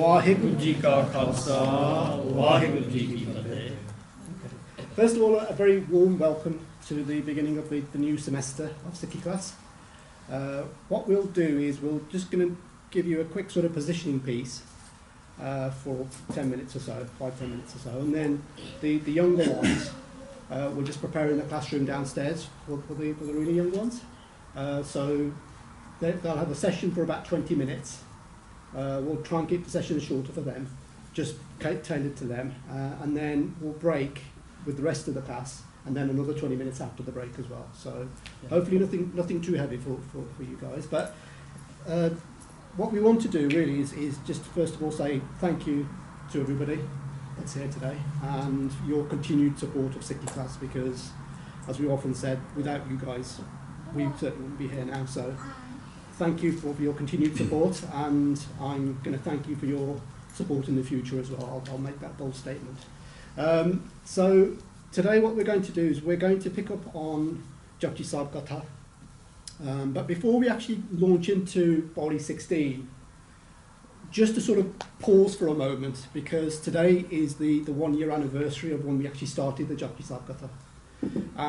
ਵਾਹਿਗੁਰੂ ਜੀ ਕਾ ਖਾਲਸਾ ਵਾਹਿਗੁਰੂ ਜੀ ਕੀ ਫਤਿਹ. First of all, a very warm welcome to the beginning of the new semester of Sikh class. What we'll do is we're just going to give you a quick sort of positioning piece for 10 minutes or so, 5-10 minutes or so, and then the younger ones, we're just preparing the classroom downstairs for the really young ones. So they'll have a session for about 20 minutes. We'll try and keep the session shorter for them, just tailored to them, and then we'll break with the rest of the class, and then another 20 minutes after the break as well. So hopefully nothing too heavy for you guys. But what we want to do really is just first of all say thank you to everybody that's here today and your continued support of Sikh class, because as we often said, without you guys we certainly wouldn't be here now. So thank you for your continued support, and I'm going to thank you for your support in the future as well. I'll make that bold statement. So today what we're going to do is we're going to pick up on Japji Sahib Katha. But before we actually launch into Body 16, just to sort of pause for a moment, because today is the 1 year anniversary of when we actually started the Japji Sahib Katha.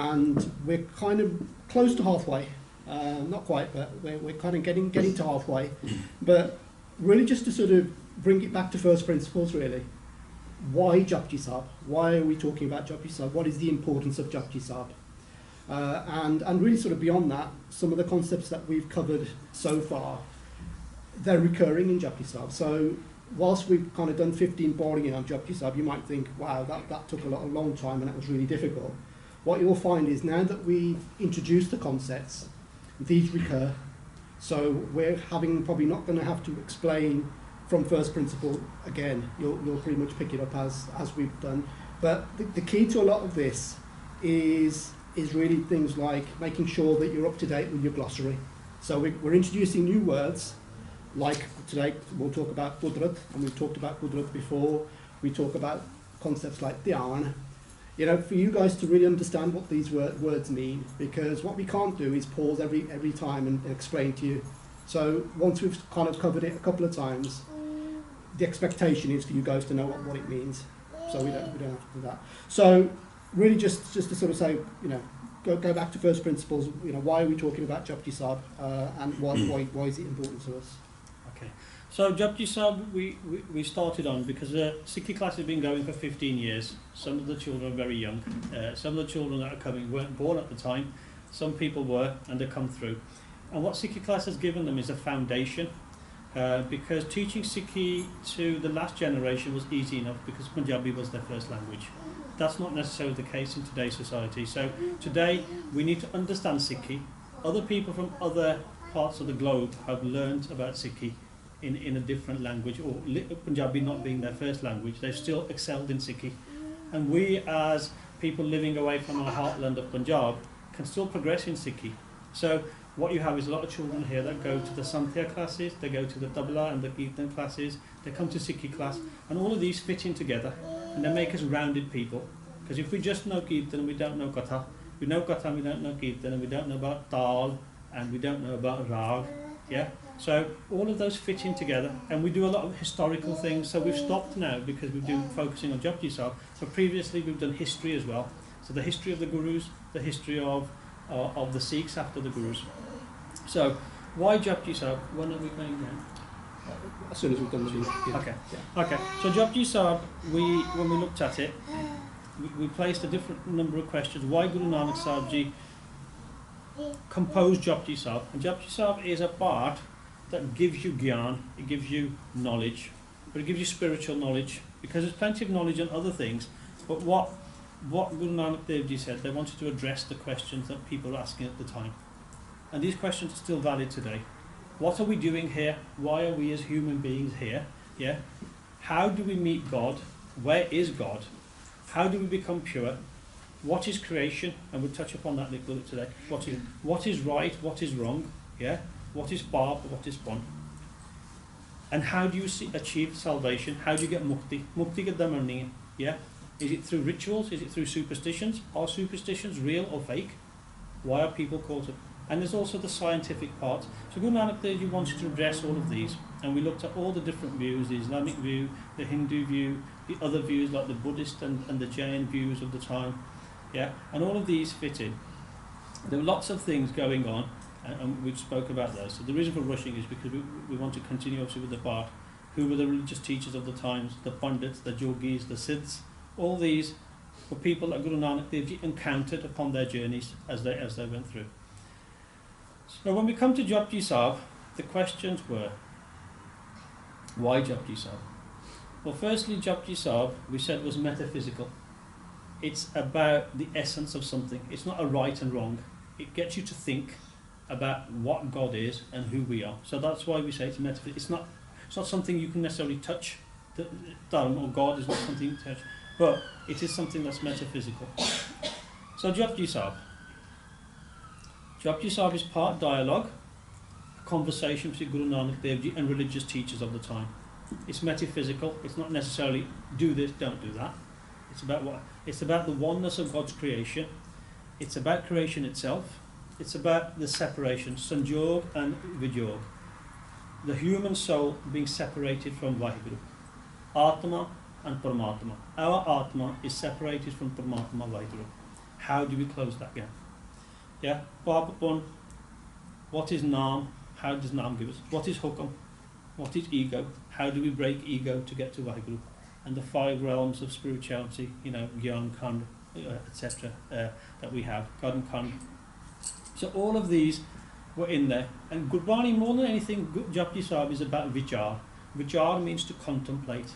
And we're kind of close to halfway. Not quite, but we're kind of getting to halfway. But really just to sort of bring it back to first principles, really. Why Japji Sahib? Why are we talking about Japji Sahib? What is the importance of Japji Sahib? And really sort of beyond that, some of the concepts that we've covered so far, they're recurring in Japji Sahib. So whilst we've kind of done 15 boarding on Japji Sahib, you might think, wow, that took a long time and that was really difficult. What you'll find is now that we've introduced the concepts, these recur. So we're probably not going to have to explain from first principle again. You'll pretty much pick it up as we've done. But the key to a lot of this is really things like making sure that you're up to date with your glossary. So we're introducing new words, like today we'll talk about Qudrat, and we've talked about Qudrat before. We talk about concepts like Dhyan. You know, for you guys to really understand what these words mean, because what we can't do is pause every time and explain to you. So once we've kind of covered it a couple of times, the expectation is for you guys to know what it means. So we don't have to do that. So really just to sort of say, you know, go back to first principles. You know, why are we talking about Japji Sahib, and why is it important to us? Okay. So Japji Sahib we started on because Sikh class has been going for 15 years. Some of the children are very young. Some of the children that are coming weren't born at the time. Some people were, and they come through. And what Sikh class has given them is a foundation, because teaching Sikh to the last generation was easy enough because Punjabi was their first language. That's not necessarily the case in today's society. So today we need to understand Sikh. Other people from other parts of the globe have learned about Sikh in a different language, or Punjabi not being their first language. They've still excelled in Sikh. And we as people living away from our heartland of Punjab can still progress in Sikh. So what you have is a lot of children here that go to the Santhya classes, they go to the Tabla and the Kirtan classes, they come to Sikh class, and all of these fit in together and they make us rounded people. Because if we just know Kirtan and we don't know Katha, we know Katha and we don't know Kirtan, and we don't know about Tal and we don't know about Rag, yeah? So all of those fit in together, and we do a lot of historical things. So we've stopped now because we've been focusing on Japji Sahib. So previously we've done history as well. So the history of the Gurus, the history of the Sikhs after the Gurus. So why Japji Sahib? When are we going down? As soon as we've done the video. Okay. Yeah. Okay. So Japji Sahib, when we looked at it, we placed a different number of questions. Why Guru Nanak Sahib Ji composed Japji Sahib? And Japji Sahib is a part that gives you gyan, it gives you knowledge, but it gives you spiritual knowledge, because there's plenty of knowledge on other things. But what Guru Nanak Dev Ji said, they wanted to address the questions that people were asking at the time. And these questions are still valid today. What are we doing here? Why are we as human beings here? Yeah. How do we meet God? Where is God? How do we become pure? What is creation? And we'll touch upon that a little bit today. What is right? What is wrong? Yeah. What is Paap? What is Pun? And how do you achieve salvation? How do you get mukti? Mukti get the yeah. Is it through rituals? Is it through superstitions? Are superstitions real or fake? Why are people caught up? And there's also the scientific part. So Guru Nanak Dev Ji wanted to address all of these. and we looked at all the different views, the Islamic view, the Hindu view, the other views like the Buddhist and the Jain views of the time, yeah, and all of these fit in. There were lots of things going on, and we spoke about those. So the reason for rushing is because we want to continue obviously with the part. Who were the religious teachers of the times, the Pandits, the Jogis, the Siddhs, all these were people that Guru Nanak Dev Ji encountered upon their journeys as they went through. So when we come to Japji Sahib, the questions were, why Japji Sahib? Well, firstly, Japji Sahib, we said, was metaphysical. It's about the essence of something. It's not a right and wrong. It gets you to think about what God is and who we are. So that's why we say it's metaphysical. It's not something you can necessarily touch. Dharma or God is not something you can touch, but it is something that's metaphysical. So Japji Sahib. Japji Sahib is part dialogue, a conversation between Guru Nanak Dev Ji and religious teachers of the time. It's metaphysical. It's not necessarily do this, don't do that. It's about what? It's about the oneness of God's creation. It's about creation itself. It's about the separation, Sanjog and Vijog. The human soul being separated from Vaheguru. Atma and Paramatma. Our Atma is separated from Paramatma Vaheguru. How do we close that gap? Yeah? Bapapun, what is Naam? How does Naam give us? What is Hukam? What is ego? How do we break ego to get to Vaheguru? And the 5 realms of spirituality, Gyan, Khand, etc. That we have, God and Khand. So all of these were in there. And Gurbani, more than anything, Japji Sahib is about vichar. Vichar means to contemplate.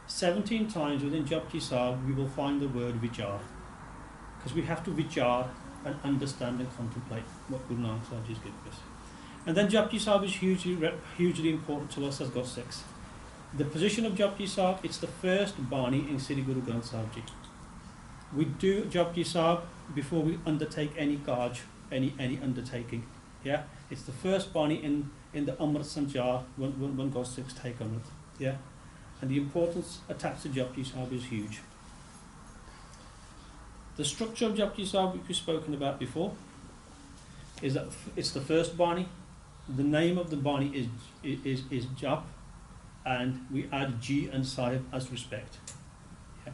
17 times within Japji Sahib we will find the word vichar. Because we have to vichar and understand and contemplate what Guru Nanak Sahib is giving us. And then Japji Sahib is hugely important to us as God Sikhs. The position of Japji Sahib, it's the first Bani in Sri Guru Granth Sahib Ji. We do Japji Sahib before we undertake any Kaj, any undertaking. Yeah, it's the first Bani in the Amrit Sanchar when God Sikhs take Amrit. Yeah, and the importance attached to Japji Sahib is huge. The structure of Japji Sahib, which we've spoken about before, is that it's the first Bani. The name of the Bani is Jap, and we add Ji and Sahib as respect. Yeah.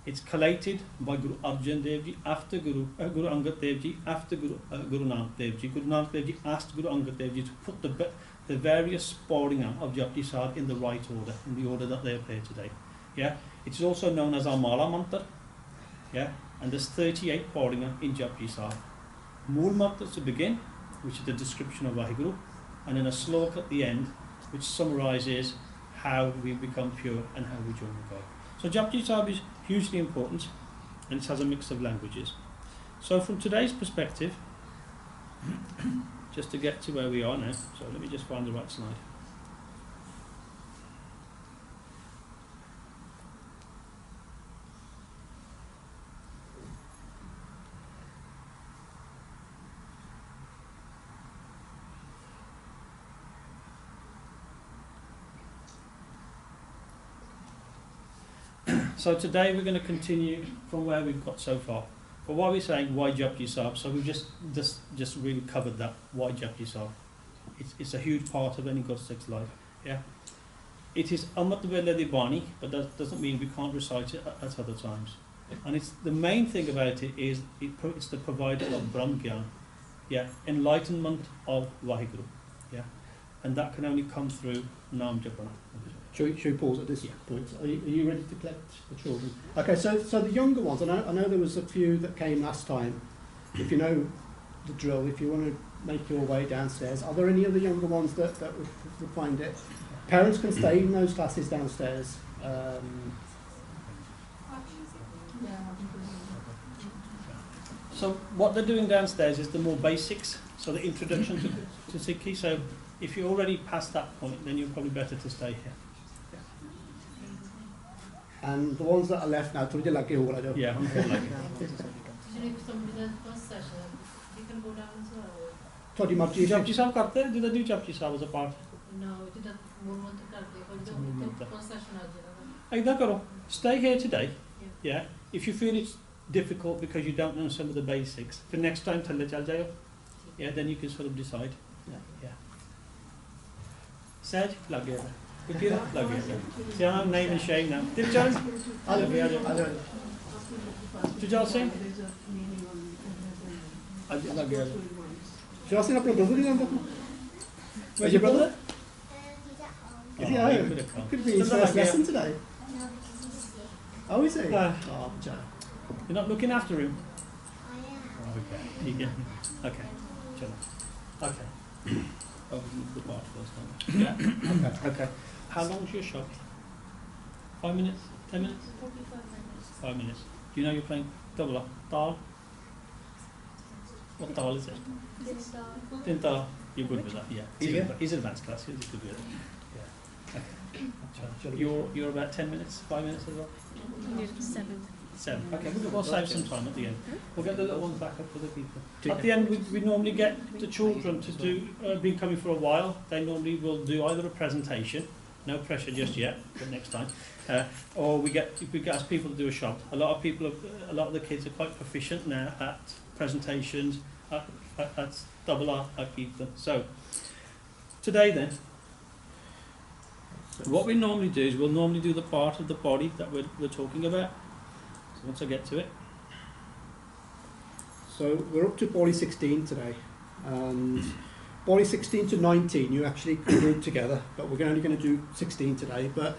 It's collated by Guru Arjan Dev Ji after Guru Angad Dev Ji after Guru Nanak Dev Ji. Guru Nanak Dev Ji asked Guru Angad Dev Ji to put the various Pauringan of Japji Sahib in the right order, in the order that they appear today. Yeah. It is also known as our Mala Mantra. Yeah. And there's 38 Pauringan in Japji Sahib. Mool Mantra to begin, which is the description of Vaheguru, and then a slok at the end, which summarises how we become pure and how we join with God. So Japji Sahib is hugely important, and it has a mix of languages. So from today's perspective, just to get to where we are now, so let me just find the right slide. So today we're going to continue from where we've got so far. But why are we saying why Japji Sahib? So we've just really covered that. Why Japji Sahib? It's a huge part of any God Sikh's life. Yeah. It is Amrit Vela Bani, but that doesn't mean we can't recite it at other times. And it's the main thing about it is it's the provider of Brahm Gyan. Yeah. Enlightenment of Vaheguru. Yeah. And that can only come through Naam Japana. Should we pause at this point? Are you ready to collect the children? Okay, so the younger ones, I know there was a few that came last time. If you know the drill, if you want to make your way downstairs, are there any other younger ones that would find it? Parents can stay in those classes downstairs. So what they're doing downstairs is the more basics, so the introduction to Sikhi. So if you're already past that point, then you're probably better to stay here. And the ones that are left now, yeah, I'm here like If somebody does first session, you can go down as well. Japji Sahib karte hain? Do they do Japji Sahib as a part? No, it doesn't. First session Aida karo. Stay here today. Yeah. If you feel it's difficult because you don't know some of the basics, for next time tell chal jayo. Yeah, then you can sort of decide. Yeah. Sahib, lag gaya. Gurpreet, lag gaya. See, I'm name and shame now. Dibjan? Lag gaya. Jujal Singh? Lag gaya. Shall I sing up your brother again? Where's your brother? Is he Oh, out? he could have come. Could be his Still first lag gaya. lesson today. Oh, is he? Ah. Oh, Jack. You're not looking after him? Okay. Yeah. Okay. Chalo. Okay. Oh, the part first time. Yeah. Okay. Okay. How long's your shot? 5 minutes? 10 minutes? 5 minutes. Do you know you're playing tabla? Tal? What tal is it? Tintal. You're good with that, yeah. He's advanced class, he's good with it. Yeah. Okay. You're about 10 minutes, 5 minutes as well? 7. Okay, we'll save some time at the end. We'll get the little ones back up for the people. At the end, we normally get the children to do, been coming for a while, they normally will do either a presentation, no pressure just yet, but next time, or we ask people to do a shot. A lot of the kids are quite proficient now at presentations, at double R, at Ethan. So, today then, what we normally do is we'll normally do the part of the body that we're talking about. So once I get to it. So we're up to body 16 today, and body 16 to 19 you actually group together, but we're only going to do 16 today. But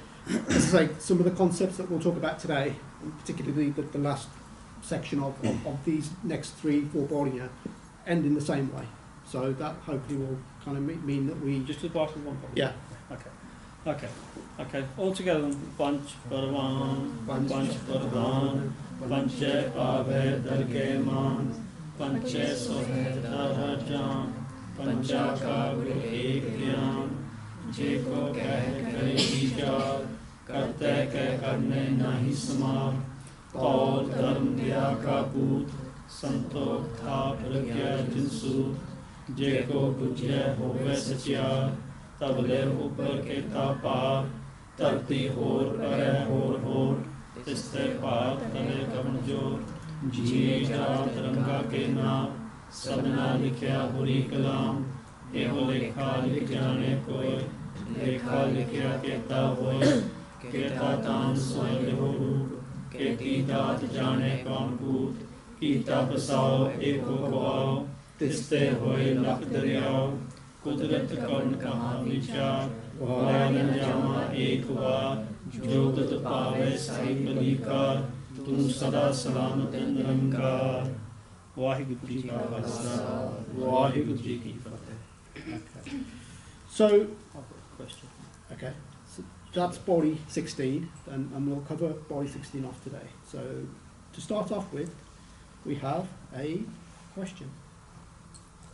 as I say, some of the concepts that we'll talk about today, and particularly the last section of these next 3-4 body here, end in the same way. So that hopefully will kind of mean that we Just the part of one body? Yeah. Okay. All together. Panch Parvan, Panch Parvan, Panche Pave Darge Man, Panche Sohe Darajan, Pancha Ka Guru Ek Dhyan, Jeko Keh Kare Vichar, Karte Ke Karne Nahi Samar, Paul Dharm Diya Ka Poot, Santokh Tha Pragya Jinsu, Jeko Bujya Hove Sachiar, तबले ऊपर के तापार धरती होर करे होर तिस्ते पार तले कमजोर जी जात रंगा के नाम सबना लिखया बुरी कलाम एहो लेखा लिख जाने कोई लेखा लिखया केता होए केता तान स्वयं हो रूप केती दात जाने कौन कूट कीता बसाओ एको गवाओ तिस्ते होए लख दरियाओ कुदरत कौन कहाँ विचार वार जामा एक बार जो तुत पावे साहिब लीकार तू सदा सलामत निरंकार वाहिगुरु जी का खालसा वाहिगुरु जी की फतेह. So, I've got a question. okay, so that's body 16, and we'll cover body 16 off today. So, to start off with, we have a question,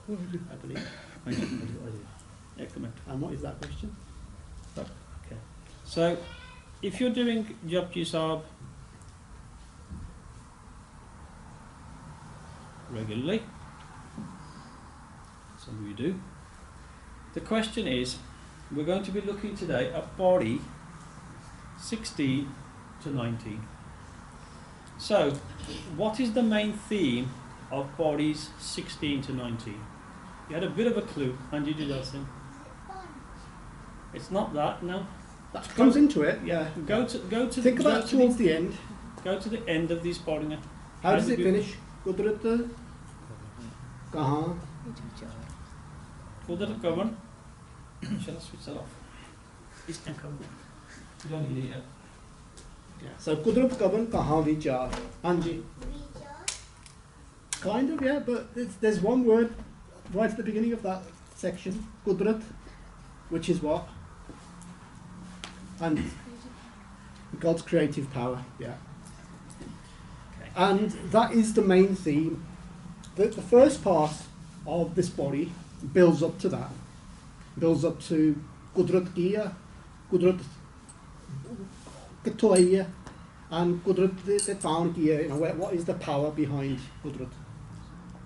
I believe. Excellent. And what is that question? Okay. So, if you're doing Japji Sahib regularly, some of you do, the question is, we're going to be looking today at body 16 to 19. So, what is the main theme of bodies 16 to 19? You had a bit of a clue, and you did that thing. It's not that, no. That comes into it, yeah. Go to Think about towards the end. Go to the end of this body now. How does it finish? Kudrat kahan? Kudrat kavan. Shall I switch that off? It's kavan. You don't need it yet. Yeah. So Kudrat kavan kahan vichar. Anji. Kind of, yeah, but there's one word right at the beginning of that section, Kudrat, which is what? And God's creative power, yeah. Okay. And that is the main theme. The first part of this body builds up to that. Builds up to Kudrat Giya, Kudrat Katoya, and Kudrat the Town Giya. You know, what is the power behind Kudrat?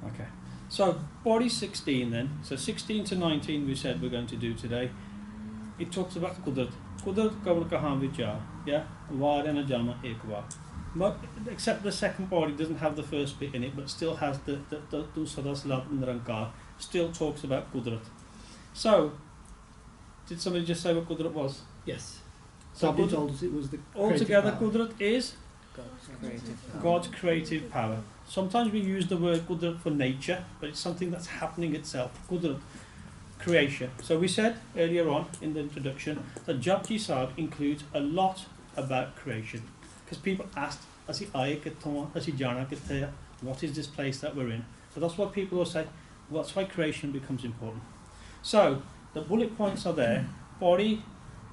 Okay. So, body 16 then. So 16 to 19 we said we're going to do today. It talks about Kudrat. Kudrat kavan kahan vichar. Yeah? Var and ajama ek var. Except the second body doesn't have the first bit in it, but still has the tu sada salat nirankar. Still talks about Kudrat. So, Did somebody just say what Qudrat was? Yes. So Somebody told us it was the altogether, creative power. Qudrat is God's creative power. Sometimes we use the word Qudrat for nature, but it's something that's happening itself. Qudrat, creation. So we said earlier on in the introduction that Japji Sahib includes a lot about creation. Because people asked, "Asi aaye kitthon, asi jana kithe hai? What is this place that we're in?" So that's what people will say. Well, that's why creation becomes important. So the bullet points are there.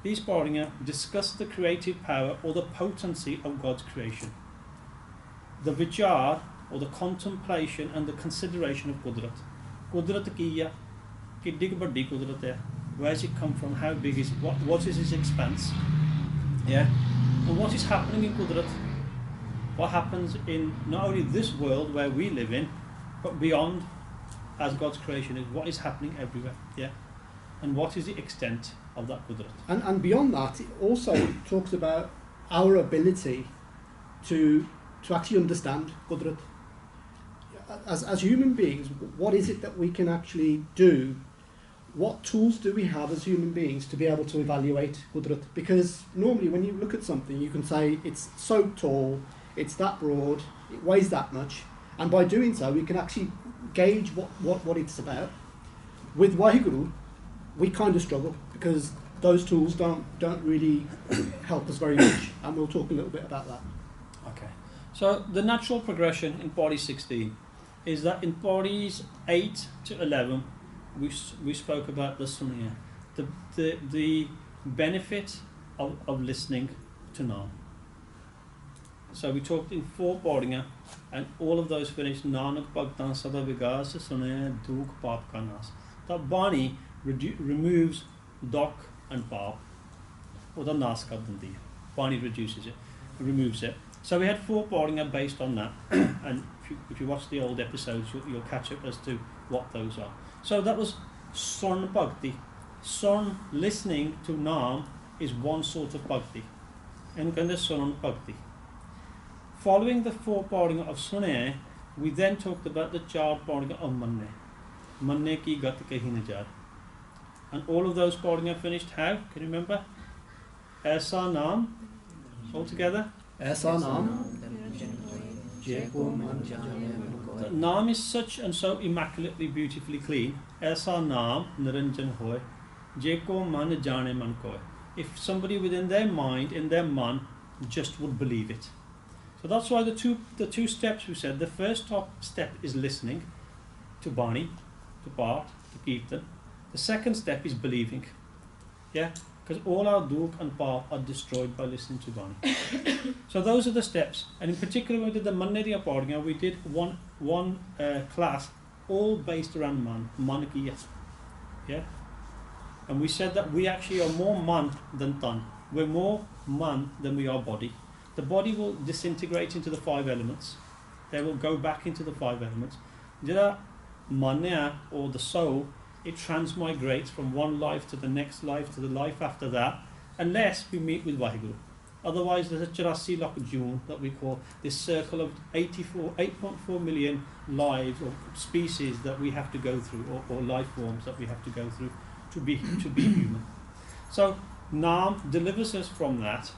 These Bordinga discuss the creative power or the potency of God's creation. The vichar or the contemplation and the consideration of Qudrat. Qudrat ki hai? Kiddi vaddi Qudrat hai? Where does it come from? How big is it? What is its expanse? Yeah. And what is happening in Qudrat? What happens in not only this world where we live in, but beyond, as God's creation is, what is happening everywhere? Yeah. And what is the extent of that Qudrat? And beyond that, it also talks about our ability to actually understand Qudrat. As human beings, what is it that we can actually do? What tools do we have as human beings to be able to evaluate Qudrat? Because normally when you look at something, you can say it's so tall, it's that broad, it weighs that much, and by doing so we can actually gauge what it's about. With Waheguru, we kind of struggle because those tools don't really help us very much, and we'll talk a little bit about that. Okay. So the natural progression in Pauri 16 is that in Pauris 8 to 11, we spoke about the sunya, the benefit of listening to Naam. So we talked in 4 Pauriyan, and all of those finished Nanak Bhagtan Sada Vigas Sunaya Duk Pap Kanas. That Bani removes Dok and Pap, or the Nas Kadandi. Bani reduces it, removes it. So we had 4 Pauriyan based on that, and if you watch the old episodes, you'll catch up as to what those are. So that was Son Bhakti. Son, listening to Naam, is one sort of Bhakti. And then there's Son Bhakti. Following the 4 Pauriyan of Sunay, we then talked about the 4 Pauriyan of Manne. Manne ki gat kahi na jaar. And all of those Pauriyan finished how? Can you remember? Aisa Naam, all together? Aisa Naam. Naam is such and so immaculately, beautifully clean. Aisa Naam Niranjan hoy, Jeko man jane man koy. If somebody within their mind, in their man, just would believe it. So that's why the two steps we said. The first step is listening to Bani, to Part, to Kirtan. The second step is believing. Yeah? Because all our Duk and Part are destroyed by listening to Bani. So those are the steps. And in particular, when we did the Manneria Pauriyan, we did one class all based around Man Kiya. Yeah? And we said that we actually are more Man than Tan. We're more Man than we are body. The body will disintegrate into the 5 elements. They will go back into the 5 elements. The Manya, or the soul, it transmigrates from one life to the next life to the life after that, unless we meet with Waheguru. Otherwise, there's a 84 lakh June that we call this circle of 8.4 million lives or species that we have to go through, or life forms that we have to go through to be human. So Naam delivers us from that,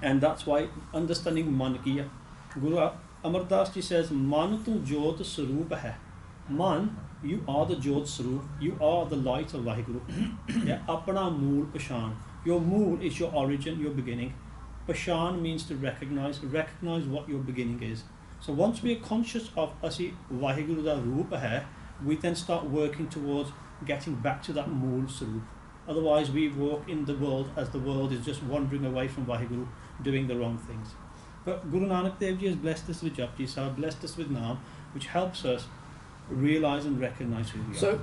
and that's why understanding Man Kiya. Guru Amar Das Ji says, Man tu Jyot Sarup hai. Man, you are the Jyot Sarup, you are the light of Waheguru. Yeah, Apna Mool Pashan. Your mool is your origin, your beginning. Pashan means to recognize what your beginning is. So once we are conscious of Asi Waheguru da Roop hai, we then start working towards getting back to that Mool Sarup. Otherwise, we walk in the world as the world is just wandering away from Waheguru, doing the wrong things. But Guru Nanak Dev Ji has blessed us with Japji Sahib, blessed us with Naam, which helps us realize and recognize who we are. So,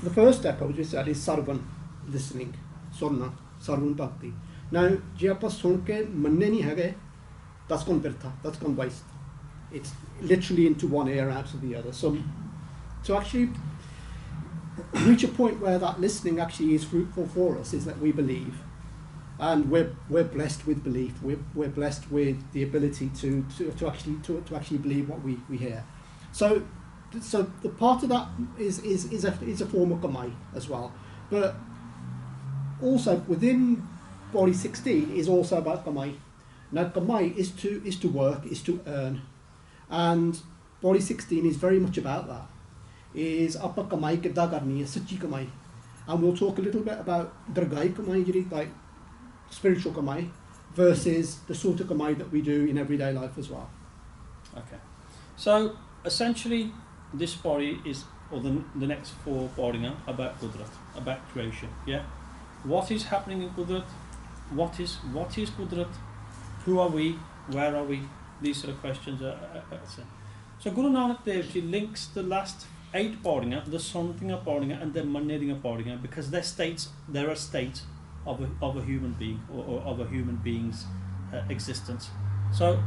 the first step, I would just say, is Sarvan, listening. Sunna, Sarvan Bhakti. Now, je aapa sun ke manne nahi hage, that's gone birtha, that's gone waste. It's literally into one ear out of the other. So, to actually reach a point where that listening actually is fruitful for us, is that we believe, and we're blessed with belief. We're blessed with the ability to actually believe what we hear. So the part of that is a form of kamai as well. But also within body 16 is also about kamai. Now kamai is to work, is to earn, and body 16 is very much about that. Is apa kamai kidda karni hai, sachi kamai, and we'll talk a little bit about dargai kamai, like spiritual kamai, versus the sort of kamai that we do in everyday life as well. Okay. So essentially, this body is, or the next 4 boarding are about Qudrat, about creation. Yeah. What is happening in Qudrat? What is Qudrat? Who are we? Where are we? These sort of questions are. So Guru Nanak Dev Ji links the last 8 boarding, the Sontinga boarding and the Manedinga boarding, because they're a state of a human being, or of a human being's existence. So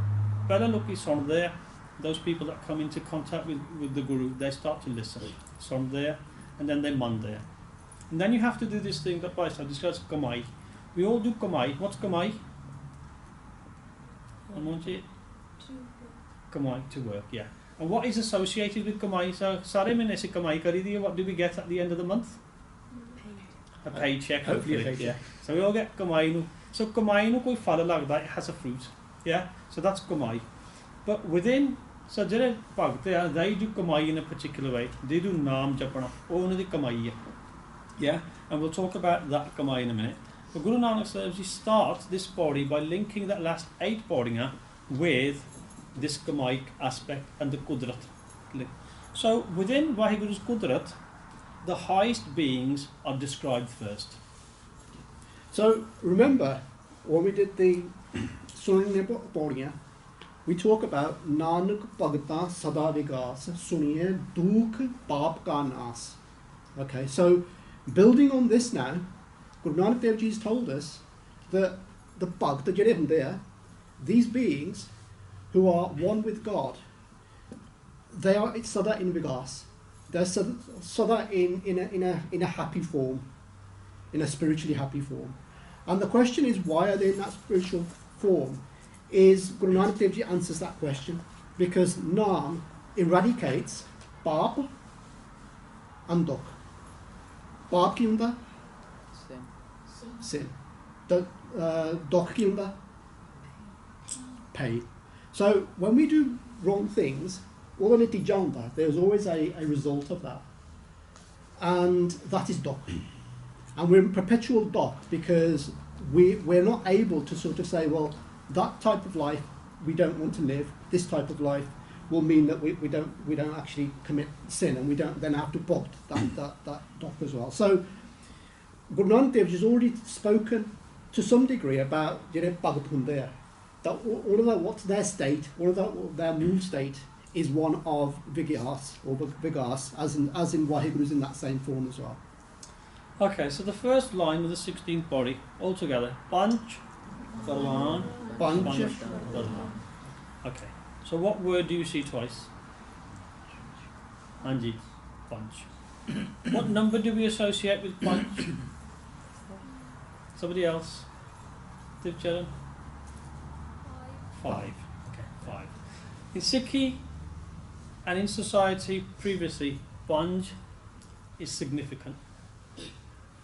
Bella Lucky Son there, those people that come into contact with the Guru, they start to listen. Son there, and then they man there. And then you have to do this thing that I discussed, Kamai. We all do Kamai. What's Kamai? Kamai, to work, yeah. And what is associated with Kamai? So, Sare mein aise Kamai kari di hai, what do we get at the end of the month? A paycheck, hopefully. Yeah. So we all get Kamai nu. So Kamai nu koi phala lagda, it has a fruit. Yeah. So that's Kamai. But within, so jehde bhagt they do Kamai in a particular way. They do Naam japana. Oh, unhandi Kamai hai. Yeah. And we'll talk about that Kamai in a minute. But Guru Nanak Sahib Ji starts this body by linking that last 8 bodinga with this Kamai aspect and the Qudrat. So within Vaheguru's Qudrat, the highest beings are described first. So remember, when we did the Suniya Bodhiya, we talk about Nanak Bhagata Sada Vigas Suniya Dukh Paap Ka Nas. Okay, so building on this now, Guru Nanak Dev Ji has told us that the Bhagata Jirivandaya, these beings who are one with God, they are it's Sada in Vigas. They're Sada in a happy form, in a spiritually happy form. And the question is, why are they in that spiritual form? Is Guru Nanak Dev Ji answers that question, because Naam eradicates Paap and Dukh. Paap ki hunda? Sin. Dukh ki hunda? Pain. So when we do wrong things, all the nitijanda, there's always a result of that. And that is Dukh. And we're in perpetual Dukh because we're not able to sort of say, well, that type of life we don't want to live. This type of life will mean that we don't actually commit sin, and we don't then have to put that Dukh as well. So Guru Nanak Dev Ji has already spoken to some degree about Bhagat Hundaya. That all of that, what's their state, all of that, their mood state is one of Vigas, or Vigas, as in Vaheguru's in that same form as well. Okay, so the first line of the 16th body, all together, Panch, Parwan, Panch, Parwan. Okay, so what word do you see twice? Anji, Panch. What number do we associate with Panch? Somebody else? Divcharan? 5. Okay, 5. In Sikhi and in society previously, Panch is significant.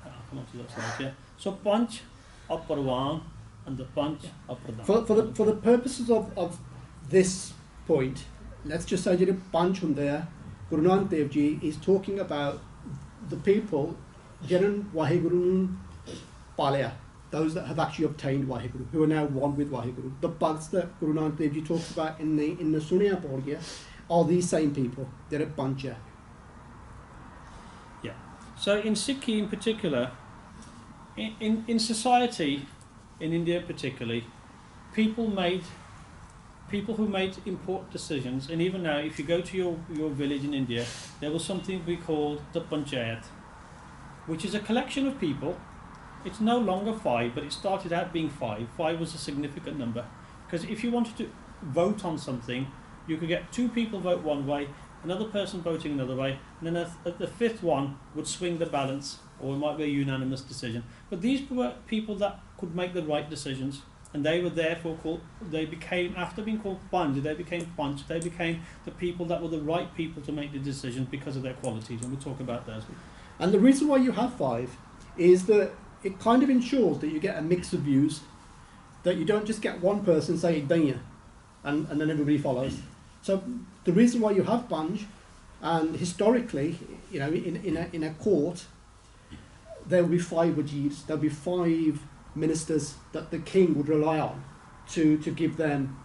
I'll come on to that slide, yeah. So Panch are Parwan and the Panch are Pradhan. For the purposes of this point, let's just say that Panch Hundaya, Guru Nanak Dev Ji is talking about the people, Janan Vaheguru Palaya, those that have actually obtained Vaheguru, who are now one with Vaheguru. The Bhagats that Guru Nanak Dev Ji talks about in the Suniya Bodhiya are these same people. They're a Pancha. Yeah. So in Sikhi in particular, in society, in India particularly, people who made important decisions, and even now if you go to your village in India, there was something we called the Panchayat, which is a collection of people. It's no longer 5, but it started out being 5. 5 was a significant number, because if you wanted to vote on something, you could get 2 people vote one way, another person voting another way, and then the 5th one would swing the balance, or it might be a unanimous decision. But these were people that could make the right decisions, and they were therefore called, after being called Panch, they became Panch, they became the people that were the right people to make the decisions because of their qualities, and we'll talk about those. And the reason why you have 5 is that it kind of ensures that you get a mix of views, that you don't just get one person saying Danya and then everybody follows. So the reason why you have Banj, and historically, you know, in a court, there will be 5 wajirs, there'll be 5 ministers that the king would rely on to give them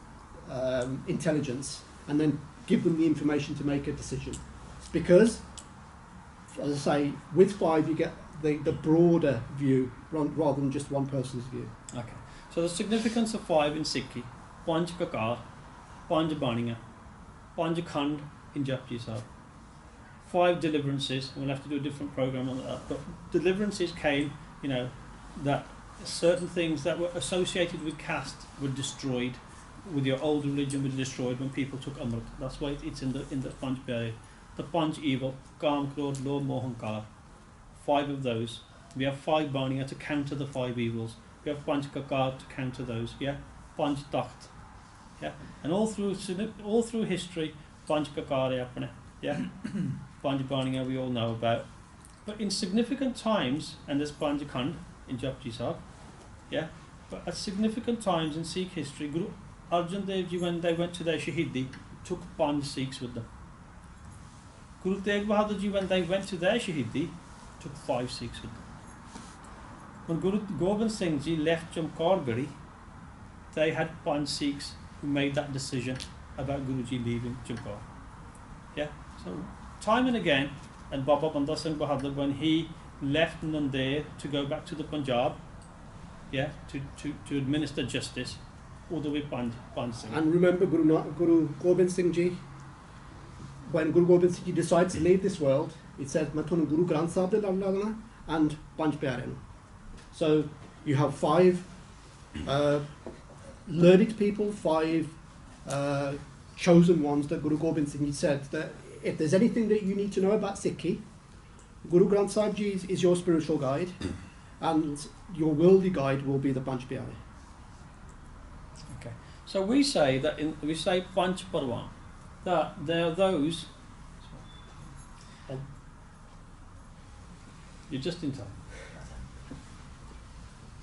intelligence and then give them the information to make a decision. Because, as I say, with 5 you get the broader view rather than just one person's view. Okay. So the significance of 5 in Sikhi: Panj Kakar, Panj Baniya, Panj Khand in Japji Sahib. 5 deliverances. We'll have to do a different program on that. But deliverances came, you know, that certain things that were associated with caste were destroyed. With your old religion, were destroyed when people took Amrit. That's why it's in the Panj period. The Panj evil: Kam, Krodh, Lobh, Moh, Hankar. 5 of those. We have 5 Baniya to counter the 5 evils. We have Panj Kakar to counter those. Yeah, Panj Takht. Yeah, and all through history, Panj Kakar hai apne. Yeah, Panj Baniya we all know about. But in significant times, and there's Panj Khand in Japji Sahib. Yeah, but at significant times in Sikh history, Guru Arjan Dev Ji, when they went to their Shahidi, took 5 Sikhs with them. Guru Tegh Bahadur Ji, when they went to their Shahidi, took 5 Sikhs with them. When Guru Gobind Singh Ji left Chamkaur Gadi, they had 5 Sikhs who made that decision about Guruji leaving Chamkaur. Yeah, so time and again, and Baba Banda Singh Bahadur, when he left Nanded to go back to the Punjab, yeah, to administer justice, all the way Panj Singh. And remember Guru Gobind Singh Ji, when Guru Gobind Singh Ji decides to leave this world, it says Mathunu Guru Granth Sahib de Lagna and Panj Pyare. So you have 5 learned people, 5 chosen ones that Guru Gobind Singh Ji said that if there's anything that you need to know about Sikhi, Guru Granth Sahib Ji is your spiritual guide, and your worldly guide will be the Panj Pyare. Okay, so we say that we say Panch Parwan, that there are those. You're just in time.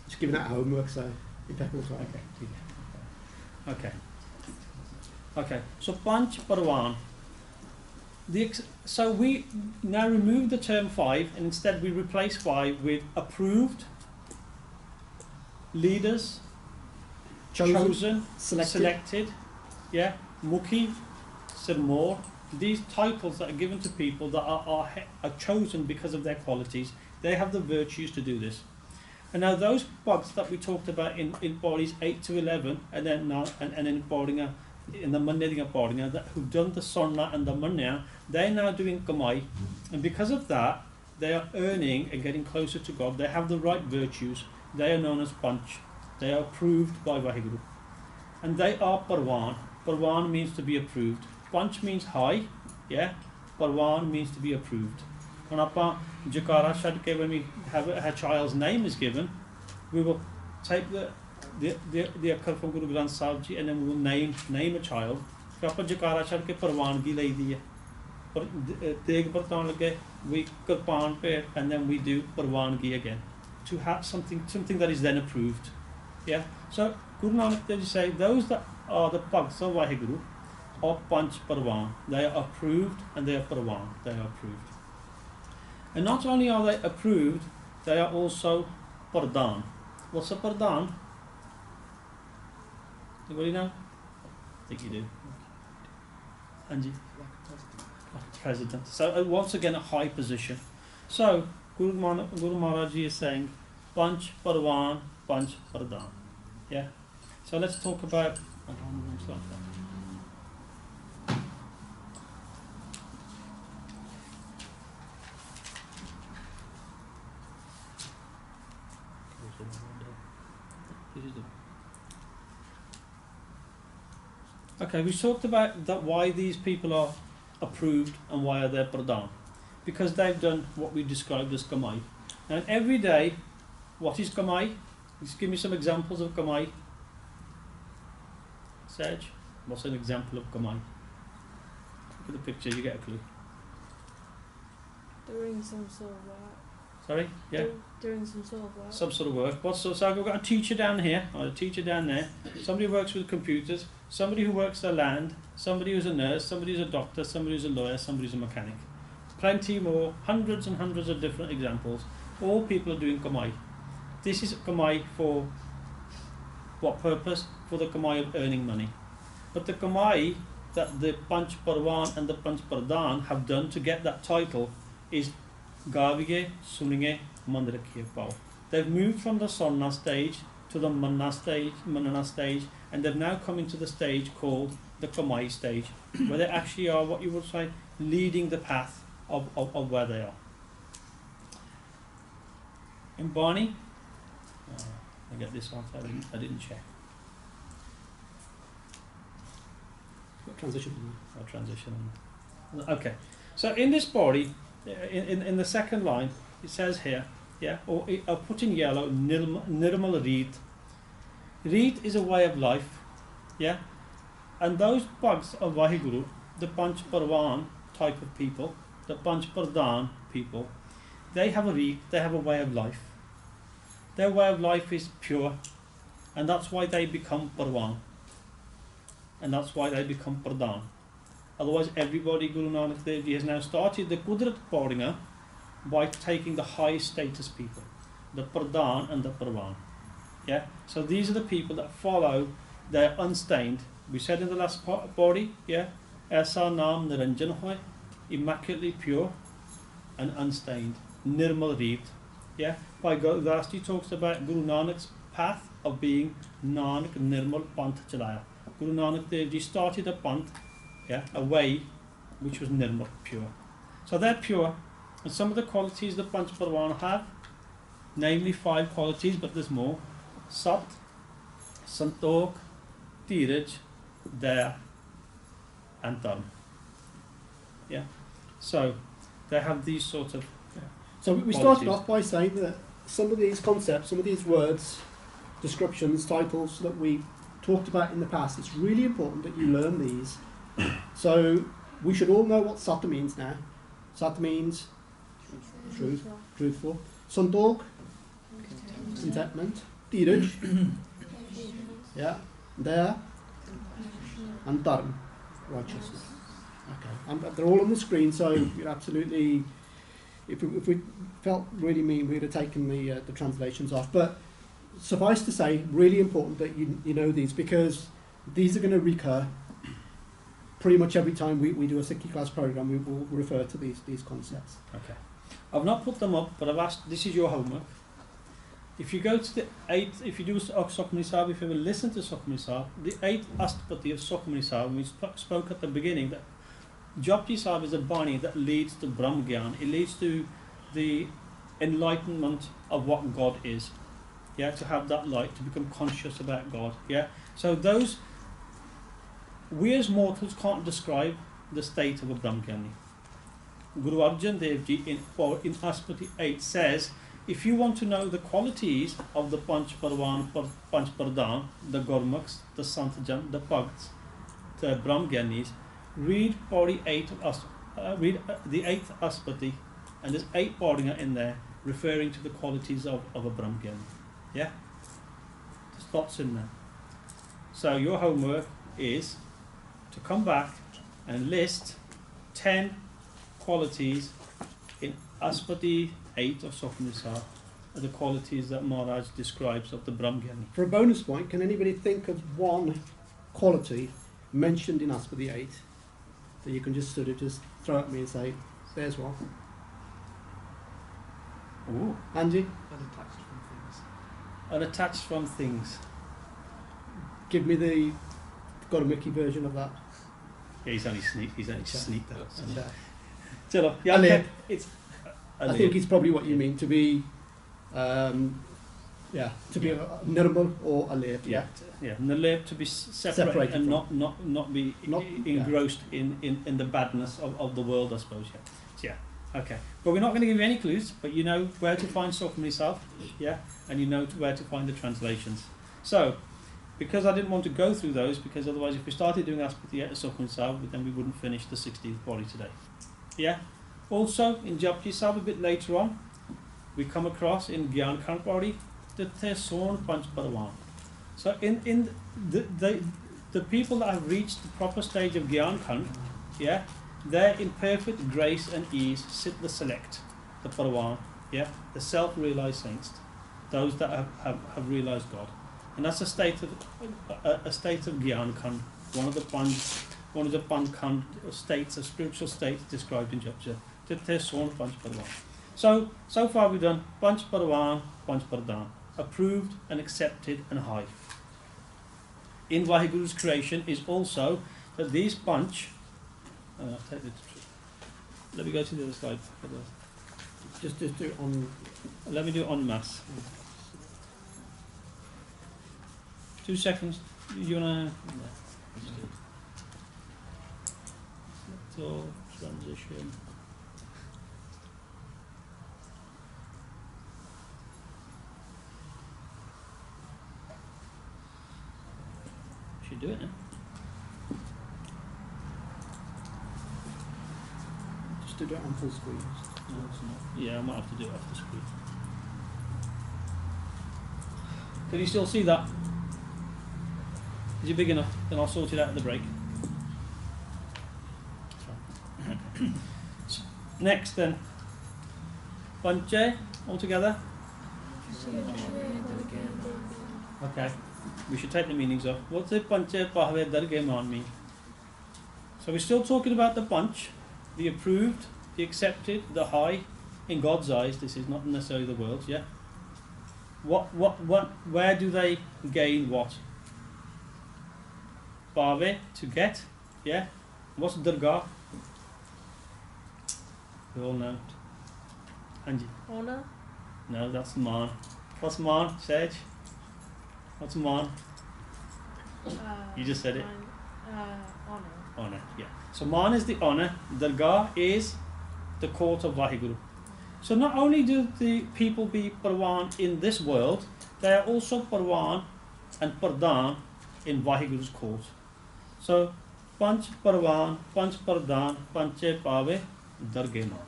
Just giving out homework, so impeccable time. Okay. Okay. So Panch Parwan. So we now remove the term 5, and instead we replace 5 with approved, leaders, chosen, selected, yeah, Mukhi, Sirmor. These titles that are given to people that are chosen because of their qualities. They have the virtues to do this. And now those bugs that we talked about in bodies 8 to 11, and then now and in Bordinga, in the Mandiga Bordinga, that who've done the Sonna and the Manya, they're now doing Kamai, and because of that, they are earning and getting closer to God. They have the right virtues. They are known as Panch. They are approved by Vaheguru, and they are Parwan. Parwan means to be approved. Panch means high, yeah. Parwan means to be approved. When Jakara Shadke, when we have a child's name is given, we will take the akkar from Guru Granth Sahib Ji, and then we will name a child. फिर आप Jakara Shadke Parwangi लई दी है. पर तेग बरतान लगे, we Kirpan पे, and then we do Parwangi again to have something that is then approved. Yeah. So Guru Nanak Dev Ji say those that are the Bhagts of Vaheguru are Panch Parwan. They are approved and they are Parwan. They are approved. And not only are they approved, they are also Pardhan. What's a Pardhan? Anybody know? I think you do. Anji? President. So once again a high position. So Guru Maharaj Ji is saying Panch Parwan, Panch Pardhan. Yeah? So let's talk about... Okay, we talked about that why these people are approved and why are they Pradhan. Because they've done what we described as Kamai. And every day, what is Kamai? Just give me some examples of Kamai. Saj, what's an example of Kamai? Look at the picture, you get a clue. Doing some sort of work. Sorry? Yeah? Doing some sort of work. Some sort of work. So I've got a teacher down here, or a teacher down there, somebody who works with computers, somebody who works the land, somebody who's a nurse, somebody who's a doctor, somebody who's a lawyer, somebody who's a mechanic. Plenty more, hundreds and hundreds of different examples. All people are doing kamai. This is kamai for what purpose? For the kamai of earning money. But the kamai that the Panch Parwan and the Panch Pradhan have done to get that title is Gavige, Suninge, Mandrakhiya Pao. They've moved from the Sonna stage to the Manna stage, and they've now come into the stage called the Kamai stage, where they actually are what you would say leading the path of where they are. In Barney, I get this one, I didn't check. Transition. Transition. Okay, so in this body, in the second line, it says here, yeah, or I'll put in yellow, Nirmal Reet. Reet is a way of life, yeah, and those bugs of Vaheguru, the Panch Parwan type of people, the Panch Pradhan people, they have a Reet, they have a way of life. Their way of life is pure, and that's why they become Parwan. And that's why they become Pradhan. Otherwise, everybody, Guru Nanak Dev Ji has now started the Kudrat Paudinga by taking the high status people, the Pradhan and the Parwan. Yeah? So these are the people that follow, they're unstained. We said in the last body, yeah, Aisa Naam Niranjan Hoy, immaculately pure and unstained, Nirmal Reet. Yeah? By Gurudasji talks about Guru Nanak's path of being Nanak Nirmal Panth Chalaya. Guru Nanak Dev Ji started a panth, yeah, a way which was nirmal, pure. So they're pure, and some of the qualities the Panch Parwan have, namely 5 qualities, but there's more: Sat, Santokh, Dheeraj, Daya, and Dharma. Yeah. So they have these sort of. So we started off by saying that some of these concepts, some of these words, descriptions, titles that we talked about in the past, it's really important that you learn these. So we should all know what Sat means now. Sat means truth, truthful. Santokh, contentment. Dheeraj, yeah, Daya, and Dharma, righteousness. Okay, and they're all on the screen, so you're absolutely. If we felt really mean, we'd have taken the translations off. But suffice to say, really important that you know these, because these are going to recur pretty much every time we do a Sikh class program. We will refer to these concepts. Okay. I've not put them up, but I've asked. This is your homework. If you go to the 8th, if you do Sukhmani Sahib, if you ever listen to Sukhmani Sahib, the 8th Astapati of Sukhmani Sahib, we spoke at the beginning that Japji Sahib is a Bani that leads to Brahm Gyan. It leads to the enlightenment of what God is. Yeah, to have that light, to become conscious about God. Yeah, so those, we as mortals can't describe the state of a Brahmgyani. Guru Arjan Dev Ji in Aspati 8 says, if you want to know the qualities of the Panch Parwan, Panch Pradhan, the Gurmukhs, the Santjan, the Bhagats, the Brahmgyanis, read Padi 8 of read the 8th Aspati, and there's 8 Padinga in there referring to the qualities of a Brahmgyani. Yeah? There's lots in there. So your homework is to come back and list 10 qualities in Aspati 8 of Sukhmani Sahib, are the qualities that Maharaj describes of the Brahmgyani. For a bonus point, can anybody think of one quality mentioned in Aspati 8 that you can just sort of just throw at me and say, there's one? Ooh. Angie? Unattached from things. Give me the Gurmukhi version of that. Yeah, he's only sneaked out. Okay. Chalo, yeah, Alep. okay. It's I think it's probably what you mean, to be, to be a nirmal or alep. Yeah, Nalep, to be separated and not be engrossed in the badness of the world, I suppose. Yeah. Yeah. Okay. But we're not going to give you any clues, but you know where to find Sukhmani Sahib, yeah, and you know where to find the translations. So, because I didn't want to go through those, because otherwise if we started doing Aspati at Sukhmani Sahib, then we wouldn't finish the 16th body today. Yeah. Also, in Japji Sahib a bit later on, we come across in Gyan Khan Pauri that they're Son Panch Parwan. So in the people that have reached the proper stage of Gyan Khan, yeah, they're in perfect grace and ease, sit the select, the Parwan, yeah, the self-realized saints, those that have realized God. And that's a state of Gyan Khan, one of the Panch Khan states, of spiritual states described in Japja. Tithe Son Panch Parwan. So far we've done Panch Parwan, Panch Pardhan, approved and accepted and high. In Vahiguru's creation is also that these Panch, let me go to the other slide. Just do it on. Let me do it en masse. 2 seconds. You wanna? No. Let's do it. So transition. Should do it now. Just do it on full screen. No, it's not. Yeah, I might have to do it off the screen. Can you still see that? Is it big enough? Then I'll sort it out at the break. Next then. Panche, all together? Okay. We should take the meanings off. What's the Panche Pahve Darge Man mean? So we're still talking about the Panch, the approved, the accepted, the high. In God's eyes, this is not necessarily the world's, yeah? Where do they gain what? Pave, to get, yeah? What's Dargah? We all know. Anji? Honor? No, that's Man. What's Man, Sage? What's Man? You just said it. Honor. Honor, yeah. So Man is the honor, Dargah is the court of Vahiguru. So not only do the people be Parwan in this world, they are also Parwan and Pardhan in Vahiguru's court. So Panch Parwan, Panch Pardhan, Panche Pave, Darge Man.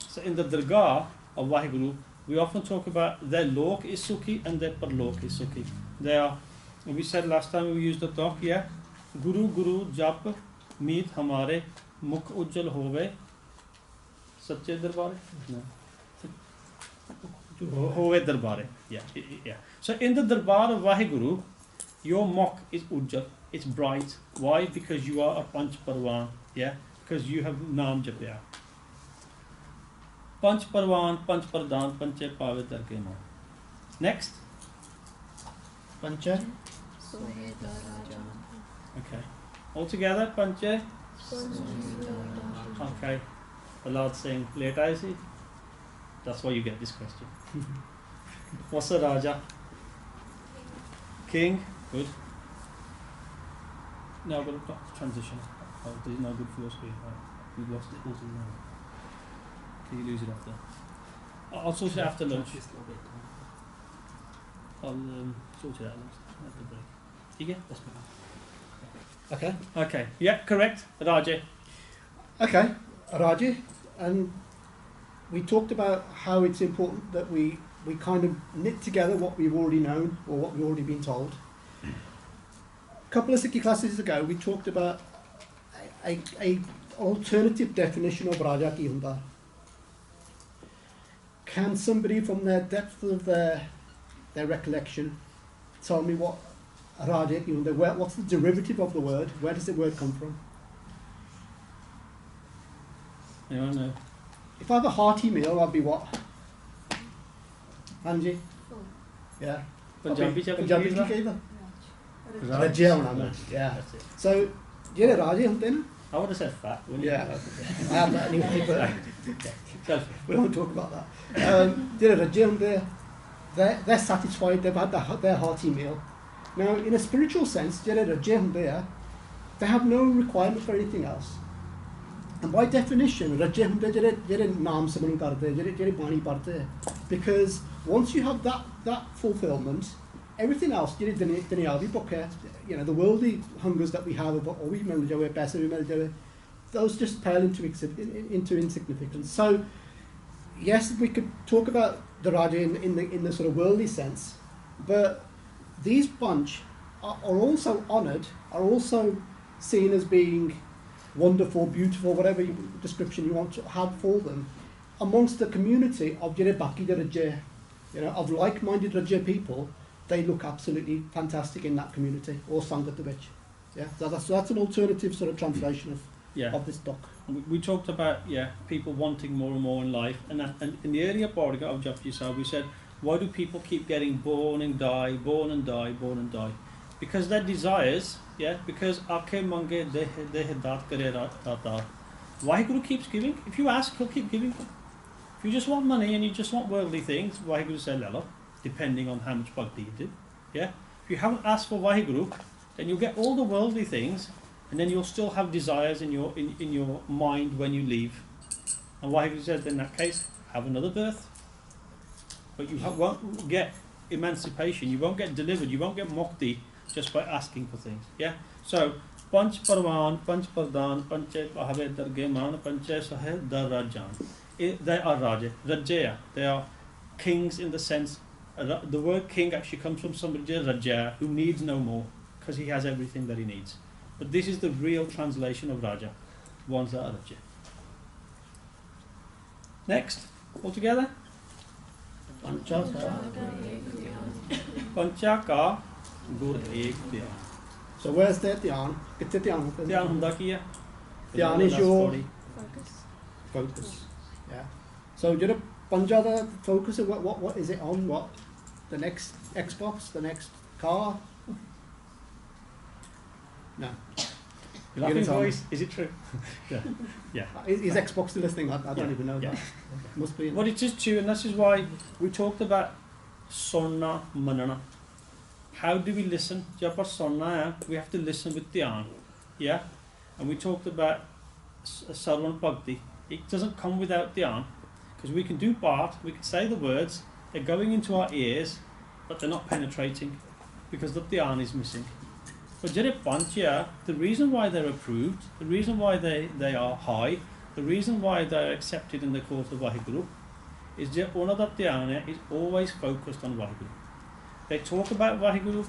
So in the Dargah of Vahiguru, we often talk about their lok is Sukhi and their Parlok is Sukhi. They are, we said last time we used the talk, yeah? Guru Guru Jap Meet Hamare Mukh Ujjal Hove Sache Darbare? No. Hove Darbare. Yeah. So in the Darbar of Vahiguru, your Mukh is Ujjal. It's bright. Why? Because you are a Panch Parwan. Yeah? Because you have Naam Japya. Panch Parwan, Panch Pardhan, Panche Pave Darge Man. Next. Pancha. Okay. All together, Panche. Okay. The Lord's saying, late I see. That's why you get this question. What's a Raja? King. Good. Now we've got transition. Oh, this is not good for your screen. Right. We've lost it also now. Can you lose it after? I'll sort it after lunch. I'll sort it out after the break. You get? Okay. Okay. Yeah, correct. Raja. Okay, Raji, and we talked about how it's important that we kind of knit together what we've already known or what we've already been told. A couple of Sikhi classes ago, we talked about a alternative definition of Raja ki hunda. Can somebody from their depth of their recollection tell me what Raja ki hunda, what's the derivative of the word? Where does the word come from? Anyone know? If I have a hearty meal, I'd be what? Anji? Yeah. Punjabi cha Punjabi Punjabi ki da? kehda? Rajya hona na. Yeah. That's it. So, ਜਿਹੜੇ ਰਾਜੇ ਹੁੰਦੇ ਨਾ? I would have said fat, wouldn't you? Yeah. I have that anyway, but So, we won't talk about that. ਜਿਹੜੇ ਰੱਜੇ ਹੁੰਦੇ ਆ, they're satisfied, they've had their hearty meal. Now, in a spiritual sense, ਜਿਹੜੇ ਰੱਜੇ ਹੁੰਦੇ ਆ, they have no requirement for anything else. And by definition, ਰੱਜੇ ਹੁੰਦੇ ਜਿਹੜੇ ਨਾਮ ਸਿਮਰਨ ਕਰਦੇ, ਜਿਹੜੇ ਬਾਣੀ ਪੜ੍ਹਦੇ, because once you have that fulfillment, everything else, ਜਿਹੜੇ ਦੁਨਿਆਵੀ ਭੁੱਖ ਹੈ, the worldly hungers that we have, ਉਹ ਵੀ ਮਿਲ ਜਾਵੇ, ਪੈਸੇ ਵੀ ਮਿਲ ਜਾਵੇ, those just pale into insignificance. So, yes, we could talk about the Raja in the sort of worldly sense, but these bunch are also honoured, are also seen as being wonderful, beautiful, whatever description you want to have for them, amongst the community of Baki Raja, of like-minded Raja people. They look absolutely fantastic in that community, or Sangat Vich. Yeah, so that's an alternative sort of translation of this doc. We talked about people wanting more and more in life, and in the earlier part of Japji Sahib we said, why do people keep getting born and die, born and die, born and die? Because their desires, because Aake Mange Dehedat Kare Tata. Waheguru keeps giving. If you ask, he'll keep giving. If you just want money and you just want worldly things, Waheguru said Lala, depending on how much bhakti you do. Yeah? If you haven't asked for Waheguru, then you'll get all the worldly things, and then you'll still have desires in your mind when you leave. And Waheguru says, in that case, have another birth. But you won't get emancipation, you won't get delivered, you won't get mukti just by asking for things. Yeah? So, Panch Parvan, Panch Pardhan, Panche Pahave Dargeman, Panche Sahib Dar Rajan. They are Raja, Rajaya. They are kings in the sense, the word king actually comes from somebody, Raja, who needs no more, because he has everything that he needs. But this is the real translation of Raja, ones that are Raja. Next, all together. Panchaka Gur Ek Dhyan. So where's the dhyan? Kitte dhyan? Dhyan hunda ki hai? Dhyan is your Focus. focus. Yeah. So do you Panja the focus of what is it on? What? The next Xbox? The next car? No. Laughing Units on. voice, is it true? Yeah. Is Xbox still a thing? I don't Yeah. even know Yeah. that. Must be. Well, it is true, and this is why we talked about Sonna Manana. How do we listen? Jab Sonna, we have to listen with dhyan. Yeah? And we talked about Sarvan Bhakti. It doesn't come without dhyan, because we can do part, we can say the words, they're going into our ears, but they're not penetrating, because the dhyan is missing. But Jare Panchya, the reason why they're approved, the reason why they are high, the reason why they're accepted in the court of Vaheguru, is that one of the dhyana is always focused on Vaheguru. They talk about Vaheguru,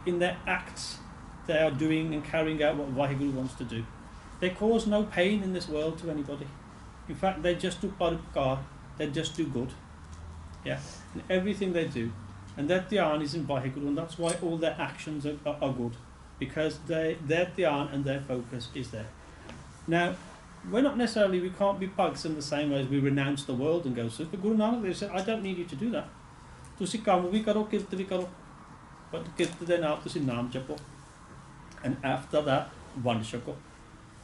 in their acts, they are doing and carrying out what Vaheguru wants to do. They cause no pain in this world to anybody. In fact, they just do parupkar, they just do good. Yeah, in everything they do. And that dhyan is in Vaheguru, and that's why all their actions are good, because their dhyan and their focus is there. Now, we can't be bugs in the same way as we renounce the world and go, so for Guru Nanak, they said, I don't need you to do that. Tusi kam vi karo, kirt vi karo. But kirt de naal tusi naam japo. And after that, vanshako.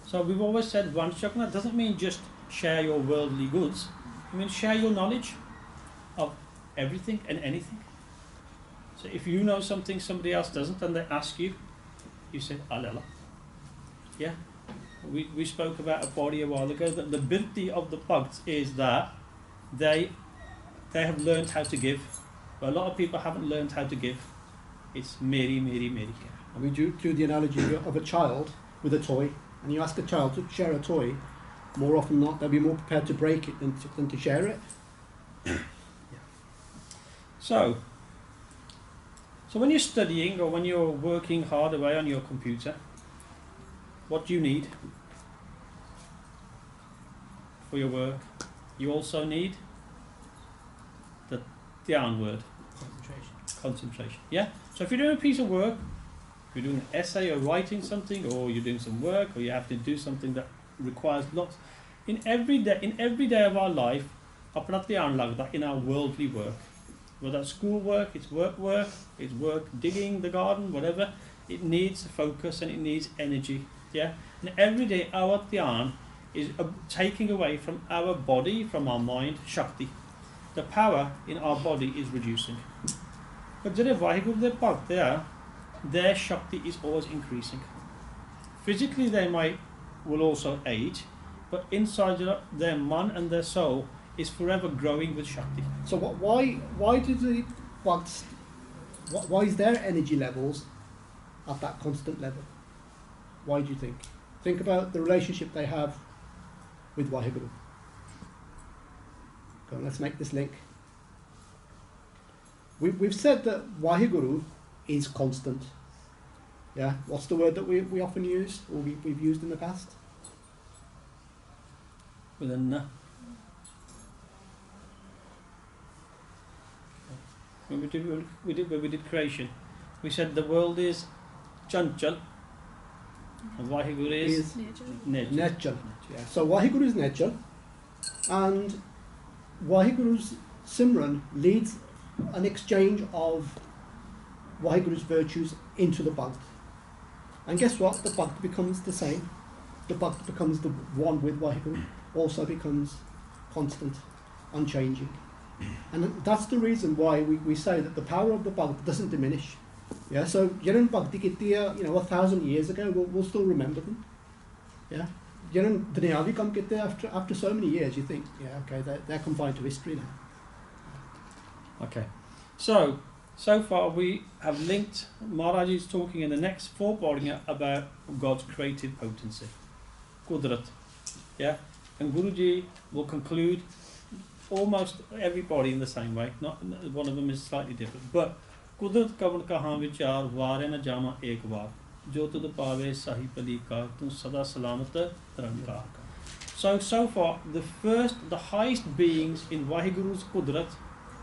So we've always said vanshakna doesn't mean just share your worldly goods. It means share your knowledge of everything and anything. So if you know something somebody else doesn't, and they ask you, you say, alala. Yeah? We spoke about a body a while ago, that the birti of the bhakts is that they have learned how to give. But a lot of people haven't learned how to give. It's meri. And we do the analogy of a child with a toy, and you ask a child to share a toy, more often than not, they'll be more prepared to break it than to share it. So when you're studying or when you're working hard away on your computer, what do you need for your work? You also need the dhyan word. Concentration. Yeah? So if you're doing a piece of work, if you're doing an essay or writing something, or you're doing some work, or you have to do something that requires lots, in every day of our life, apna dhyan lagda in our worldly work. Whether that's school work, it's work, it's work digging the garden, whatever, it needs focus and it needs energy. Yeah? And every day our dhyan is taking away from our body, from our mind, shakti. The power in our body is reducing. But their shakti is always increasing. Physically they will also age, but inside their man and their soul is forever growing with shakti. So why do the bhakts, why is their energy levels at that constant level? Why do you think? Think about the relationship they have with Vaheguru. Go on, let's make this link. We've said that Waheguru is constant. Yeah, what's the word that we often use, or we've used in the past? With a na. When we did creation, we said the world is chanchal, and Waheguru is Nejal. Nejal. Yeah. So Waheguru is Nejal, and Waheguru's Simran leads an exchange of Waheguru's virtues into the Bhakt. And guess what? The Bhakt becomes the same. The Bhakt becomes the one with Waheguru, also becomes constant, unchanging. And that's the reason why we say that the power of the Bhakt doesn't diminish. Yeah, so Yaran Bhakti Kittiya, 1,000 years ago, we'll still remember them. Yeah. Yaran Dunyavi Kam Kittiya after so many years, you think, yeah, okay, they're confined to history now. Okay. So far we have linked, Maharaj is talking in the next 4 Pauringa about God's creative potency. Kudrat. Yeah? And Guruji will conclude almost everybody in the same way. Not one of them is slightly different. But Kudrat kavan kahan vichar vare na jama ek var jo tud pave Sahib ka tu sada salamat rankar. So far the highest beings in Waheguru's Kudrat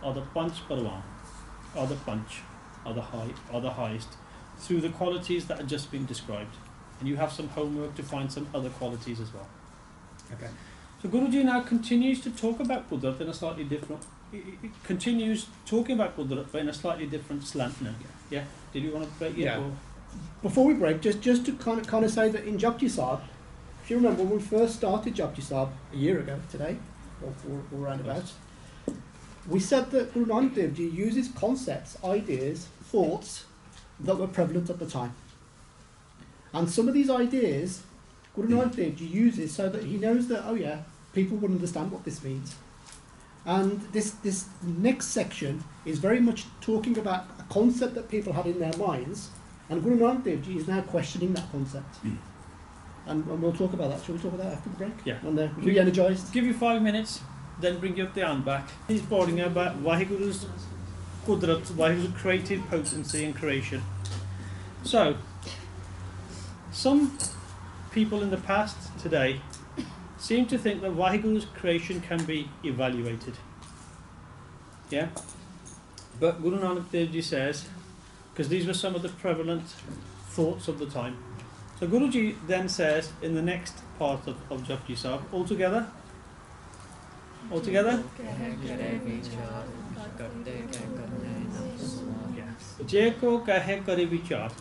are the Panch Parwan, are the highest, through the qualities that have just been described. And you have some homework to find some other qualities as well. Okay. So Guruji now continues to talk about Qudrat in a slightly different, it continues talking about Qudrat but in a slightly different slant now. Yeah? Did you want to break it? Yeah. Or? Before we break, just to kind of say that in Japji Sahib, if you remember when we first started Japji Sahib a year ago today, or around about, we said that Guru Nanak Dev Ji uses concepts, ideas, thoughts that were prevalent at the time. And some of these ideas, Guru Nanak Dev Ji uses so that he knows that, oh yeah, people will understand what this means. And this next section is very much talking about a concept that people had in their minds, and Guru Nanak Dev Ji is now questioning that concept. And we'll talk about that. Shall we talk about that after the break? Yeah. When they're re-energised? Give you 5 minutes, then bring your dhyan back. He's boarding about Waheguru's Qudrat, Waheguru's creative potency and creation. So, some people in the past today seem to think that Waheguru's creation can be evaluated. Yeah? But Guru Nanak Dev Ji says, because these were some of the prevalent thoughts of the time. So Guruji then says in the next part of Japji Sahib, all together?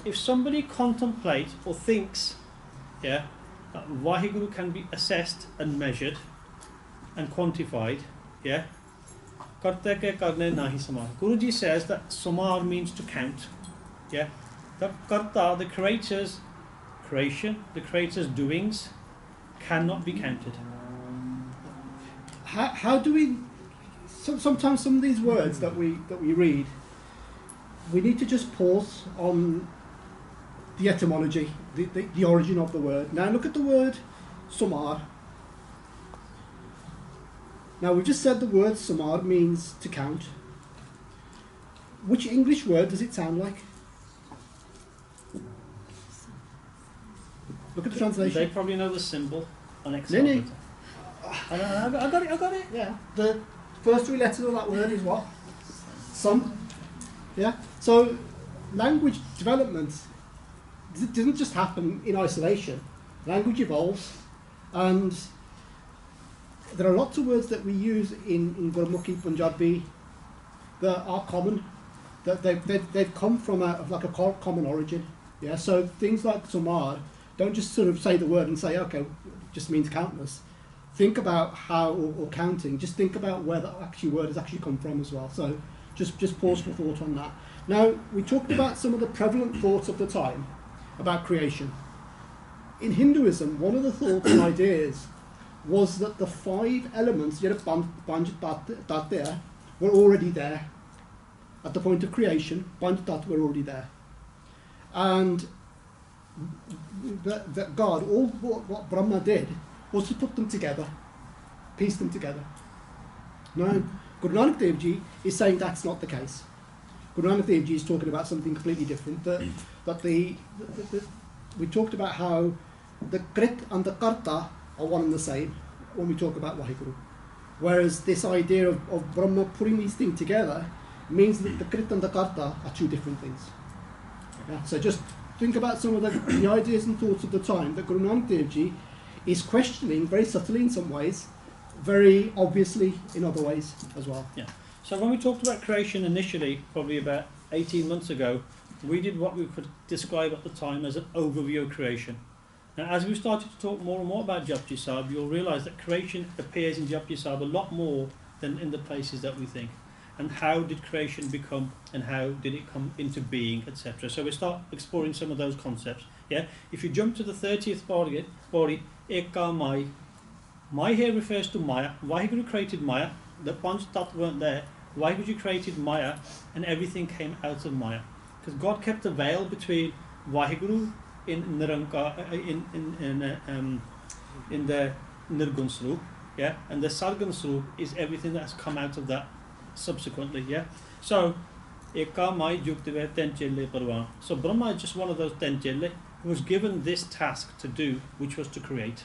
If somebody contemplates or thinks, yeah, that Waheguru can be assessed and measured and quantified, yeah, Guruji says that samar means to count, yeah, that karta, the creator's creation, the creator's doings, cannot be counted. How do we? Sometimes some of these words that we read, we need to just pause on the etymology, the origin of the word. Now look at the word samar. Now we've just said the word samar means to count. Which English word does it sound like? Look at the translation. They probably know the symbol on Excel. Nini. I got it. Yeah. The first 3 letters of that word is what? Some. Yeah. So language development doesn't just happen in isolation. Language evolves, and there are lots of words that we use in Gurmukhi, Punjabi that are common. That they've come from a common origin. Yeah. So things like samar, don't just sort of say the word and say, okay, it just means countless. Think about how, or counting, just think about where the word has actually come from as well. So just pause for thought on that. Now, we talked about some of the prevalent thoughts of the time about creation. In Hinduism, one of the thoughts and ideas was that the 5 elements, were already there. At the point of creation, Panchatat were already there. And that God, all what Brahma did was to put them together, piece them together. No, Guru Nanak Dev Ji is saying that's not the case. Guru Nanak Dev Ji is talking about something completely different. We talked about how the Krit and the Karta are one and the same when we talk about Vaheguru. Whereas this idea of Brahma putting these things together means that the Krit and the Karta are two different things. Yeah? So just think about some of the ideas and thoughts of the time that Guru Nanak Dev Ji is questioning very subtly in some ways, very obviously in other ways as well. Yeah. So when we talked about creation initially, probably about 18 months ago, we did what we could describe at the time as an overview of creation. Now, as we started to talk more and more about Japji Sahib, you'll realise that creation appears in Japji Sahib a lot more than in the places that we think. And how did creation become, and how did it come into being, etc. So we start exploring some of those concepts. Yeah. If you jump to the 30th body, Eka Mai. Mai here refers to Maya. Vaheguru created Maya. The Panch Tat weren't there. Vaheguru created Maya, and everything came out of Maya. Because God kept a veil between Vaheguru in Nirankar, in the Nirgun Swarup, yeah, and the Sargun Swarup is everything that's come out of that subsequently, yeah. So, Eka Mai Juktive Ten Chelle Parvan. So Brahma is just one of those Ten Chelle who was given this task to do, which was to create,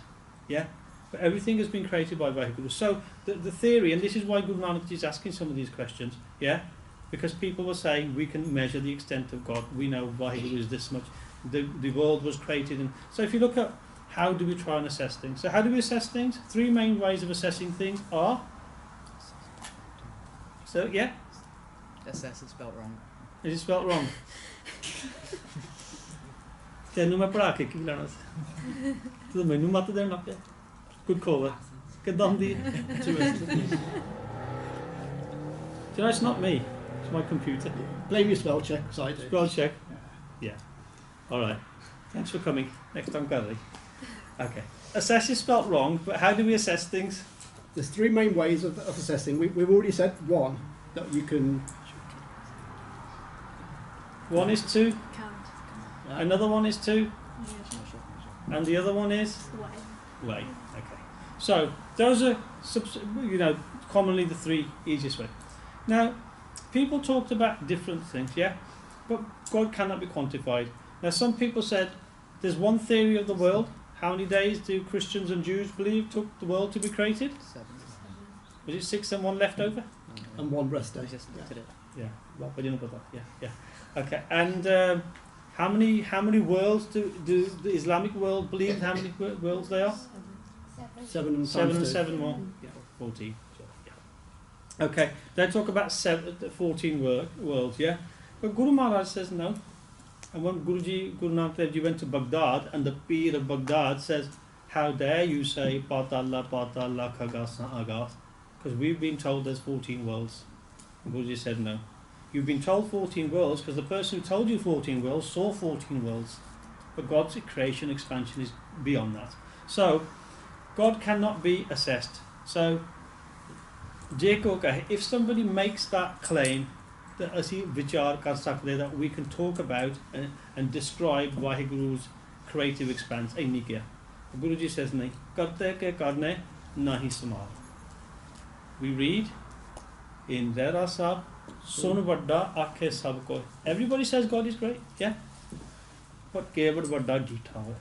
yeah. But everything has been created by Vaheguru. So the theory, and this is why Guru Nanak is asking some of these questions, yeah, because people were saying we can measure the extent of God. We know Vaheguru is this much. The world was created, and so if you look at how do we try and assess things. So how do we assess things? Three main ways of assessing things are. So yeah. Assess is spelled wrong. Is it spelled wrong? ਤੈਨੂੰ ਮੈਂ ਪੜ੍ਹਾ ਕੇ ਕੀ ਲੈਣਾ ਸੀ ਤੂੰ ਮੈਨੂੰ ਮੱਤ ਦੇਣ ਲੱਗ ਪਿਆ good call ਕਿੱਦਾਂ ਹੁੰਦੀ ਹੈ So it's not me, it's my computer. Blame your spell check, so I do. Spell check? Yeah. Alright. Thanks for coming. Next time, Gary. Okay. Assess is spelt wrong, but how do we assess things? There's three main ways of assessing. We've already said one, that you can... One is to, Count. another one is to, Yeah. and the other one is? Why? Way. Okay. So, those are, commonly the three easiest ways. Now, people talked about different things, yeah? But God cannot be quantified. Now, some people said there's one theory of the world. How many days do Christians and Jews believe took the world to be created? 7. Was it 6 and 1 left over? And one rest day. We just looked at it. Yeah. Well, we didn't put that. Yeah. Okay. And how many worlds do the Islamic world believe? How many worlds they are? 7 and 7 and two. 7 more. Yeah. 14. So, yeah. Okay. They talk about 14 worlds. Yeah. But Guru Maharaj says no. And when Guru Nanak Dev Ji went to Baghdad, and the Peer of Baghdad says, how dare you say Patalla, Patalla, Khagasa, Agas? Because we've been told there's 14 worlds. And Guruji said no. You've been told 14 worlds because the person who told you 14 worlds saw 14 worlds. But God's creation expansion is beyond that. So, God cannot be assessed. So, if somebody makes that claim, that ਅਸੀਂ ਵਿਚਾਰ ਕਰ ਸਕਦੇ that we can talk about and describe Vaheguru's creative expanse ਇੰਨੀ ਕਿਹਾ Guru Ji says ਨਹੀਂ ਕਰਤੇ ਕੇ ਕਰਨੇ ਨਹੀਂ ਸਮਾਰ we read in Rera Sahib ਸੁਨ ਵੱਡਾ ਆਖੇ ਸਭ ਕੋ everybody says God is great yeah but ਕੇਵੜ ਵੱਡਾ ਝੂਠਾ ਹੋਇਆ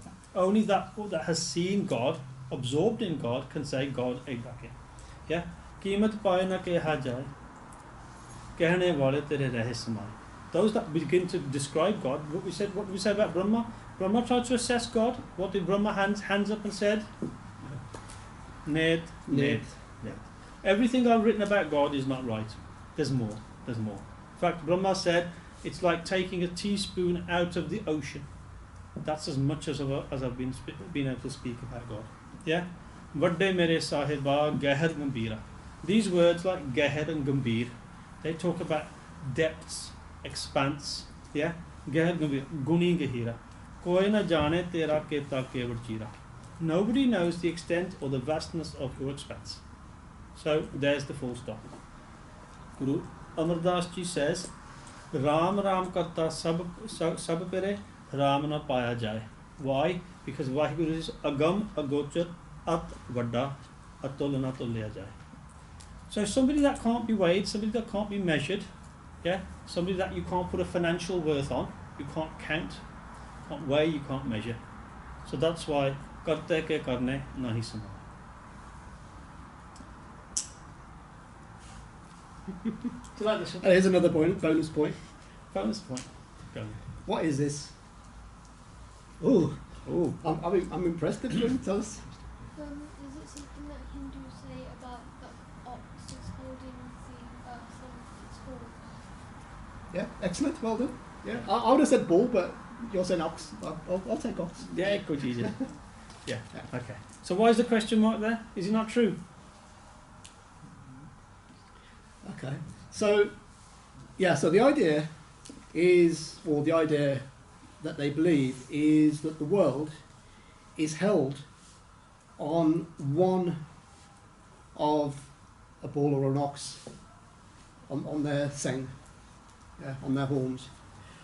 only that that has seen God absorbed in God can say God ਏਦਾਂ ਕਿ yeah ਕੀਮਤ ਪਾਏ ਨਾ ਕਿਹਾ ਜਾਏ कहने वाले तेरे रहे समान. Those that begin to describe God, what we said about Brahma. Brahma tried to assess God. What did Brahma hands up and said? Ned. Everything I've written about God is not right. There's more. In fact, Brahma said it's like taking a teaspoon out of the ocean. That's as much as I've been able to speak about God. Yeah. Vadde mere sahiba gahar gambira. These words like gahar and gambir. They talk about depths, expanse, yeah? Guni gahira. Koi na jane tera keta kevod chira. Nobody knows the extent or the vastness of your expanse. So there's the full stop. Guru Amar Das Ji says, Ram Ram karta sab pere, Ram na paya jaye. Why? Because Vaheguru is agam agochar at vadda atol na tolya jaye. So somebody that can't be weighed, somebody that can't be measured, yeah, somebody that you can't put a financial worth on, you can't count, can't weigh, you can't measure. So that's why karte ke karne nahi saman. Do you like this one? Here's another bonus point. Bonus point. Go on. What is this? Oh, I'm impressed. If you can tell us. Is it something that Hindus say about the ox is holding the earth on its horns? Yeah, excellent. Well done. Yeah, I would have said bull, but you're saying ox. I'll take ox. Yeah, good, easy. Yeah, okay. So why is the question mark there? Is it not true? Okay. So, yeah. So the idea is, or the idea that they believe is that the world is held on one of a bull or an ox on their seng, yeah, on their horns,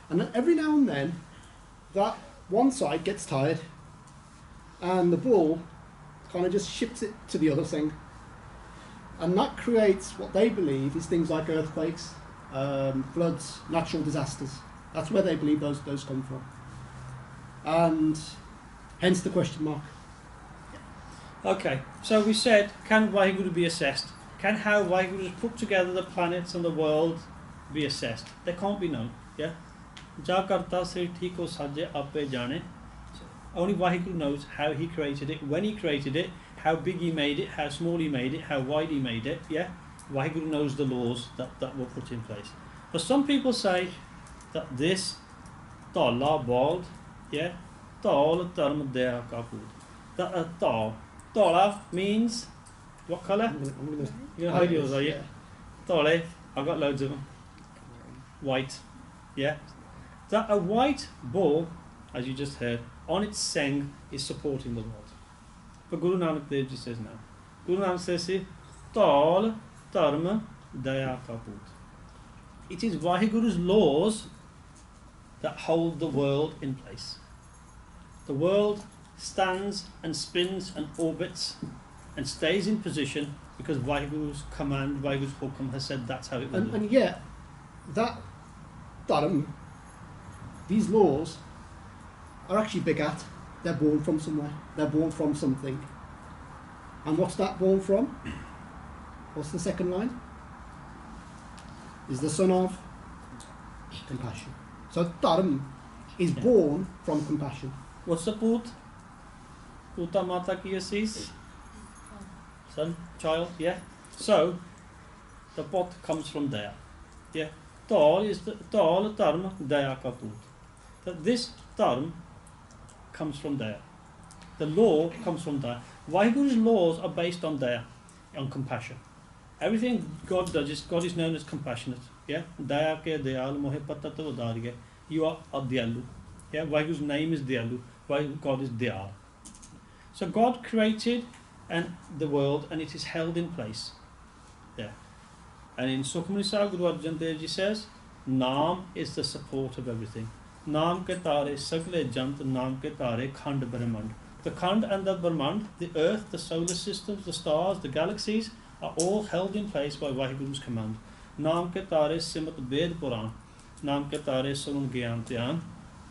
and then every now and then that one side gets tired, and the bull kind of just shifts it to the other thing, and that creates what they believe is things like earthquakes, floods, natural disasters. That's where they believe those come from, and hence the question mark. Okay, so we said, can Vaheguru be assessed? Can how Vaheguru has put together the planets and the world be assessed? They can't be known, yeah? Ja karta se theek ho saje ape jane. Only Vaheguru knows how he created it, when he created it, how big he made it, how small he made it, how wide he made it, yeah? Vaheguru knows the laws that were put in place. But some people say that this Tala bald, yeah? Tal term dea kaput. That Tala means what colour? You know how yours are you? Tole, I've got loads of them. White, yeah? That a white bull, as you just heard, on its seng is supporting the world. But Guru Nanak Dev Ji says no. Guru Nanak says, Tal Dharma Daya Kaput. It is Vaheguru's laws that hold the world in place. The world stands and spins and orbits and stays in position because Vaheguru's command, Vaheguru's hukam has said that's how it will be. And yet, that dharma, these laws, are actually begat. They're born from somewhere. They're born from something. And what's that born from? What's the second line? Is the son of compassion. So dharma is born from compassion. What's the put? Puta mata ki assis? Son, child, yeah. So the pot comes from there. Yeah. Tal is the tal dharma daya kaput. That this dharma comes from there. The law comes from there. Vaheguru's laws are based on there, on compassion. Everything God does is God is known as compassionate. Yeah. Daya ke dayal mohe patta to udariye. You are a Diyalu. Yeah. Vaheguru's name is Diyalu. God is Diyal. So God created the world and it is held in place. Yeah. And in Sukhmani Sahib, Guru Arjan Dev Ji says, Naam is the support of everything. Naam ke tare sagle jant, naam ke tare khand brahmand. The khand and the brahmand, the earth, the solar systems, the stars, the galaxies, are all held in place by Vaheguru's command. Naam ke tare simat ved puran, naam ke tare surun gyan dhyan,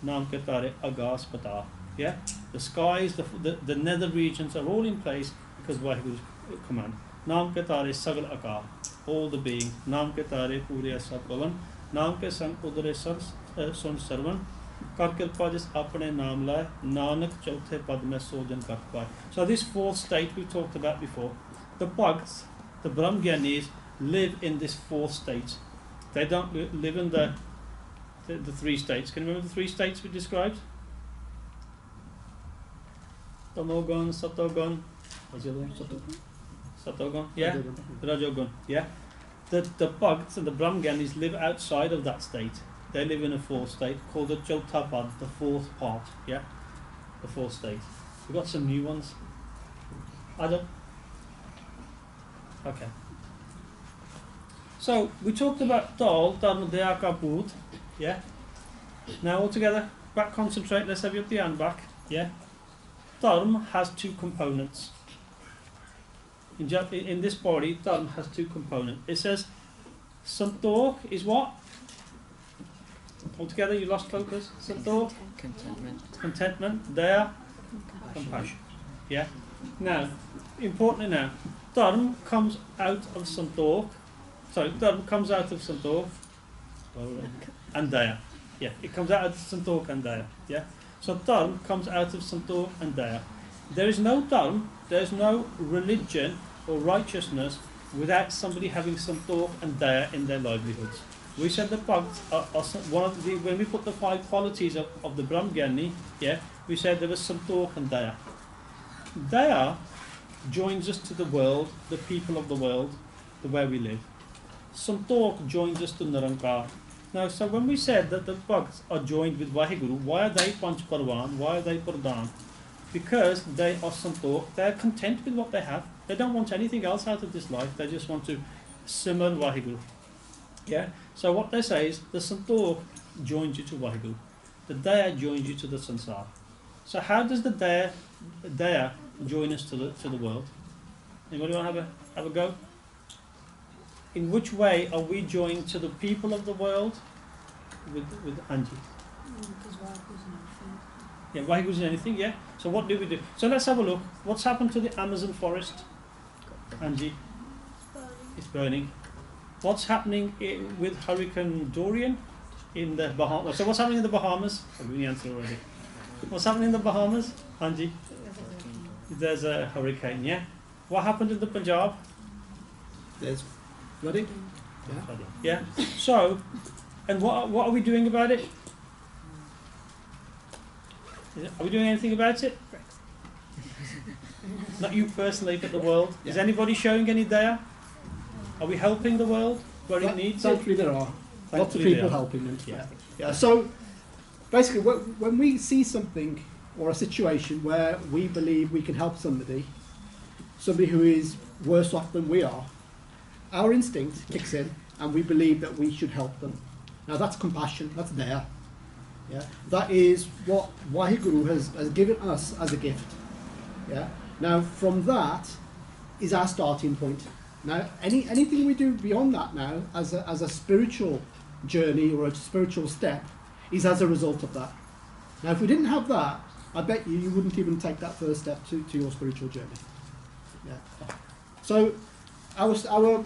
naam ke tare agas pata. Yeah, the skies, the nether regions are all in place because Vaheguru's command. Naam ke tare sagal akar, all the being. Naam ke tare pure sat pavan, naam ke sang udare sun sarvan. Kar kirpa jis apne naam laye, nanak chauthe pad mein sojan kar paye. So this fourth state we talked about before. The bhagts, the Brahmgyanis, live in this fourth state. They don't live in the three states. Can you remember the three states we described? Tamogun, Satogun, what's the other one? Satogun, yeah? Rajogun, yeah? The bhagts and the Brahmgyanis live outside of that state. They live in a fourth state called the Chautapad, the fourth part, yeah? The fourth state. We've got some new ones. Adam? Okay. So, we talked about Dal, Dharma Daya Kaput, yeah? Now all together, back concentrate, let's have your hand back, yeah? Dharma has two components. in this body, dharma has two components. It says, Santok is what? Altogether, you lost focus. Santok? Contentment. Contentment. Daya? Compassion. Yeah? Now, importantly now, dharma comes out of Santok. Sorry, dharma comes out of Santok and Daya. Yeah, it comes out of Santok and Daya. Yeah? So dharma comes out of Santok and Daya. There is no dharma, there is no religion or righteousness without somebody having Santok and Daya in their livelihoods. We said the bhakts are one of the, when we put the 5 qualities of the Brahmgyani, yeah, we said there was Santok and Daya. Daya joins us to the world, the people of the world, the way we live. Santok joins us to Nirankar. Now, so when we said that the bhakts are joined with Vaheguru, why are they Panch Parvan? Why are they Pradhan? Because they are Santok, they are content with what they have. They don't want anything else out of this life, they just want to simmer Vaheguru. Yeah? So what they say is, the Santok joins you to Vaheguru. The Daya joins you to the Sansar. So how does the Daya join us to the world? Anybody want to have a go? In which way are we joined to the people of the world with Anji? Because Vaiku's an elephant. Yeah, Vaiku's in anything, yeah. So what do we do? So let's have a look. What's happened to the Amazon forest? Anji? It's burning. What's happening with Hurricane Dorian in the Bahamas? So what's happening in the Bahamas? I've given the answer already. What's happening in the Bahamas? Anji? There's a hurricane, yeah. What happened in the Punjab? There's flooding. Yeah. So, and what are we doing about it? Are we doing anything about it? Not you personally, but the world. Is anybody showing any daya? Are we helping the world where it needs it? Thankfully there are. Lots of people helping them. Yeah. Yeah. So basically, when we see something or a situation where we believe we can help somebody who is worse off than we are, our instinct kicks in and we believe that we should help them. Now that's compassion, that's there. Yeah? That is what Waheguru has given us as a gift. Yeah? Now from that is our starting point. Now anything we do beyond that now as a spiritual journey or a spiritual step is as a result of that. Now if we didn't have that, I bet you wouldn't even take that first step to your spiritual journey. Yeah. So our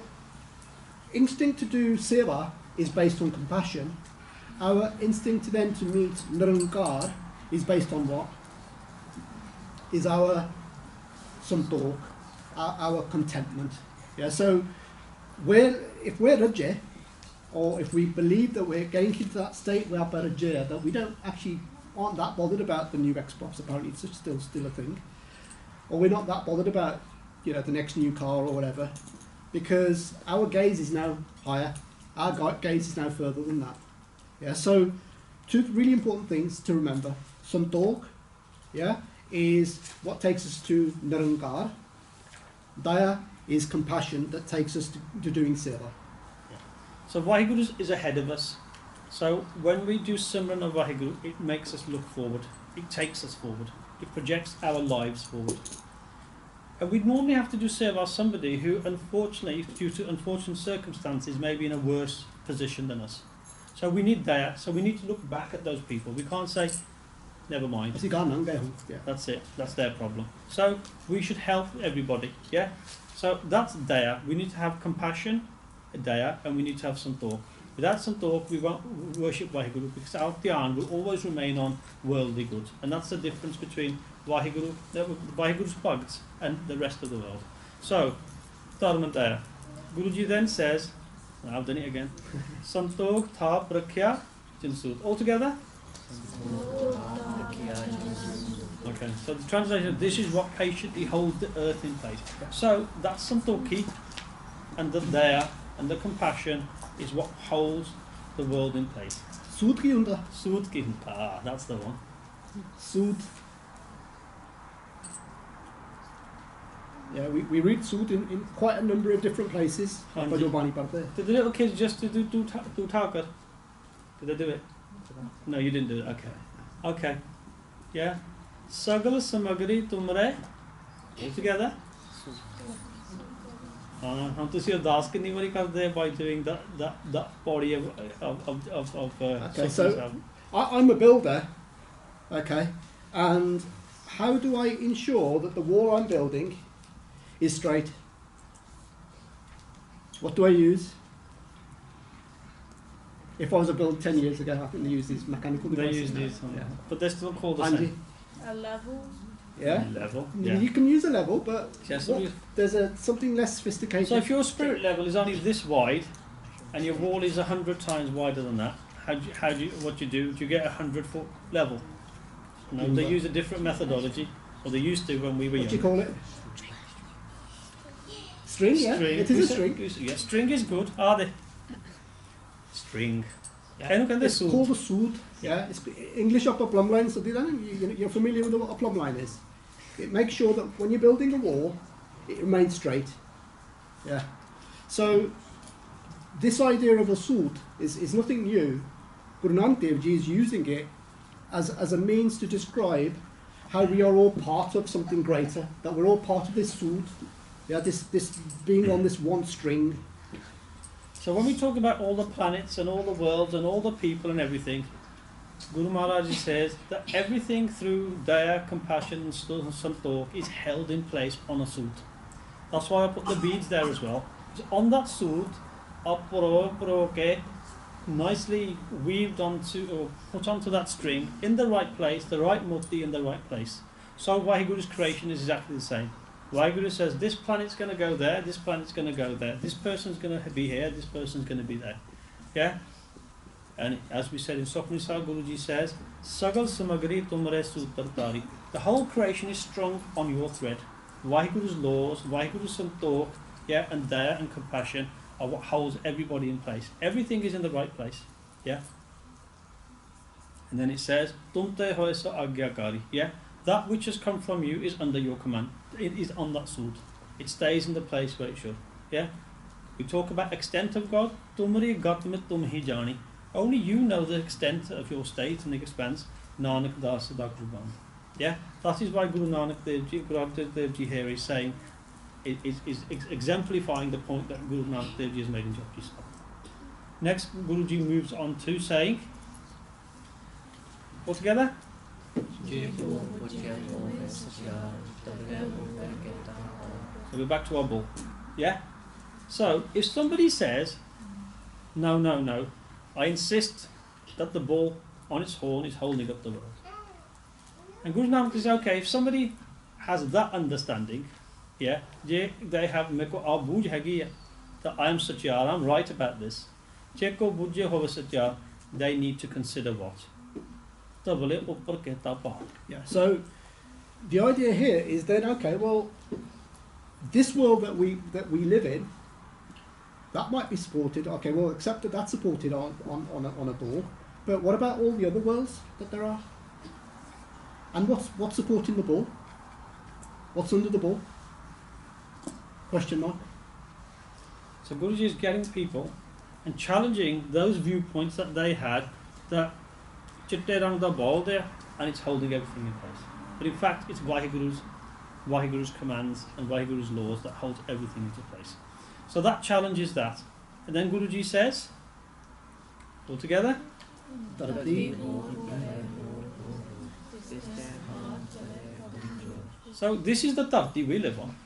instinct to do seva is based on compassion. Our instinct then to meet Nirankar is based on what? Is our santok, our contentment. Yeah. So if we're Rajya, or if we believe that we're getting into that state where we're Rajya, that we aren't that bothered about the new Xbox, apparently it's still a thing, or we're not that bothered about the next new car or whatever, because our gaze is now higher, our gaze is now further than that. Yeah. So 2 really important things to remember. Santok, yeah, is what takes us to Nirankar. Daya is compassion that takes us to doing seva. So Vaheguru is ahead of us. So when we do Simran of Vaheguru, it makes us look forward. It takes us forward. It projects our lives forward. And we'd normally have to do seva somebody who, unfortunately, due to unfortunate circumstances, may be in a worse position than us. So we need daya. So we need to look back at those people. We can't say, never mind. Yeah. That's it. That's their problem. So we should help everybody. Yeah. So that's daya. We need to have compassion, daya, and we need to have santok. Without santok, we won't worship Vaheguru, because our dhyan will always remain on worldly goods. And that's the difference between Vaheguru's bhagts and the rest of the world. So, dharma daya. Guruji then says, I've done it again, santok tha prakhya jinsut. All together? Okay, so the translation, this is what patiently holds the earth in place. So that's santoki, and the daya and the compassion is what holds the world in place. Sood ki hunda? Sood ki hunda, that's the one. Sood. Yeah, we read Sood in quite a number of different places. Did the little kids just do Thakur? Did they do it? No, you didn't do it. Okay. Okay. Yeah. Sagal samagri tumre. All together. हम ਤੁਸੀਂ ਅਰਦਾਸ ਕਿੰਨੀ ਵਾਰੀ ਕਰਦੇ by doing that body of Okay, so I'm a builder, okay, and how do I ensure that the wall I'm building is straight? What do I use? If I was a builder 10 years ago, I think they use these mechanical they devices. use now. these Yeah. but they're still called the Andy, same A level. yeah? level You can use a level, but Yes, there's something less sophisticated. so if your spirit level is only this wide and your wall is 100 times wider than that, what do you get 100-foot level? No, they use a different methodology, or they used to when we were What do you young. call it? String, yeah. It is a string. Yeah, string is good. Are they? String. Yeah. It's called a sood. Yeah. It's English upper plumb line. So you're familiar with what a plumb line is. It makes sure that when you're building a wall, it remains straight. Yeah. So this idea of a sood is nothing new. Guru Nanak Dev Ji is using it as a means to describe how we are all part of something greater. That we're all part of this sood. Yeah. This being on this one string. So when we talk about all the planets and all the worlds and all the people and everything, Guru Maharaj says that everything through daya, compassion and santok is held in place on a suit. That's why I put the beads there as well. So on that suit, nicely weaved onto or put onto that string in the right place, the right mukti in the right place. So Vaheguru's creation is exactly the same. Vaheguru says this planet's going to go there, this planet's going to go there, this person's going to be here, this person's going to be there. Yeah? And as we said in Sopnisa, Guruji says, Sagal samagri tumre sutartari. The whole creation is strung on your thread. Vaheguru's laws, Vaheguru's santok, yeah, and daya and compassion are what holds everybody in place. Everything is in the right place. Yeah? And then it says, Tumte hoisa agyakari. Yeah? That which has come from you is under your command. It is on that suit. It stays in the place where it should. Yeah? We talk about extent of God. Tumri gatmit tum hi jani. Only you know the extent of your state and the expanse. Nanak das Gurban. Yeah? That is why Guru Nanak Dev Ji, Guru Arjan Dev Ji here is saying, is exemplifying the point that Guru Nanak Dev Ji has made in Japji Sahib. Next, Guruji moves on to saying, all together? So we're back to our bull. Yeah? So if somebody says, no, I insist that the bull on its horn is holding up the world. And Guru Nanak says, okay, if somebody has that understanding, yeah, they have that I am Satyar, I'm right about this. They need to consider what? Yeah. So the idea here is then, okay, well, this world that we live in, that might be supported. Okay, well, accept that that's supported on a ball. But what about all the other worlds that there are? And what's supporting the ball? What's under the ball? Question mark. So Guruji is getting people and challenging those viewpoints that they had, that chitte rang da ball there and it's holding everything in place. But in fact, it's Vaheguru's commands and Vaheguru's laws that holds everything into place. So that challenges that. And then Guruji says, all together? So this is the Tarti we live on.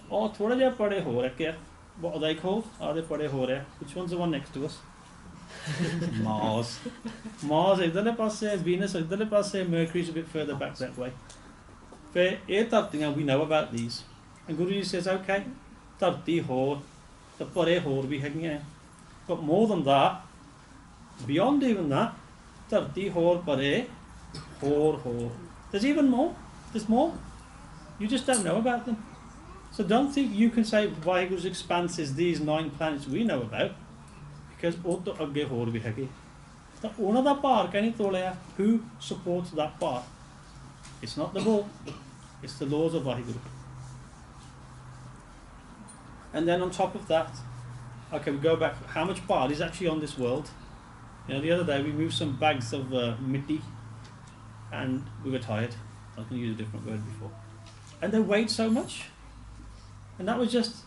Oh, thoda ja pade ho rahe. What are they called? Are they pade ho rahe? Which one's the one next to us? Mars. Mars idhale passe, Venus idhale passe, Mercury's a bit further back that way. Fe e tartiyan, we know about these. And Guruji says, okay, tarti ho, the pade ho bhi hegiyan. But more than that, beyond even that, tarti ho pade ho. There's even more. There's more. You just don't know about them. So don't think you can say Vaheguru's expanse is these 9 planets we know about, because ਉਹ ਤੋਂ ਅੱਗੇ ਹੋਰ ਵੀ ਹੈਗੇ ਤਾਂ ਉਹਨਾਂ ਦਾ ਭਾਰ ਕਹਿ ਨਹੀਂ ਤੋਲਿਆ. Who supports that part? It's not the bull, it's the laws of Vaheguru. And then on top of that, okay, we go back, how much part is actually on this world? You know, the other day we moved some bags of mitti and we were tired. I was going to use a different word before. And they weighed so much. And that was just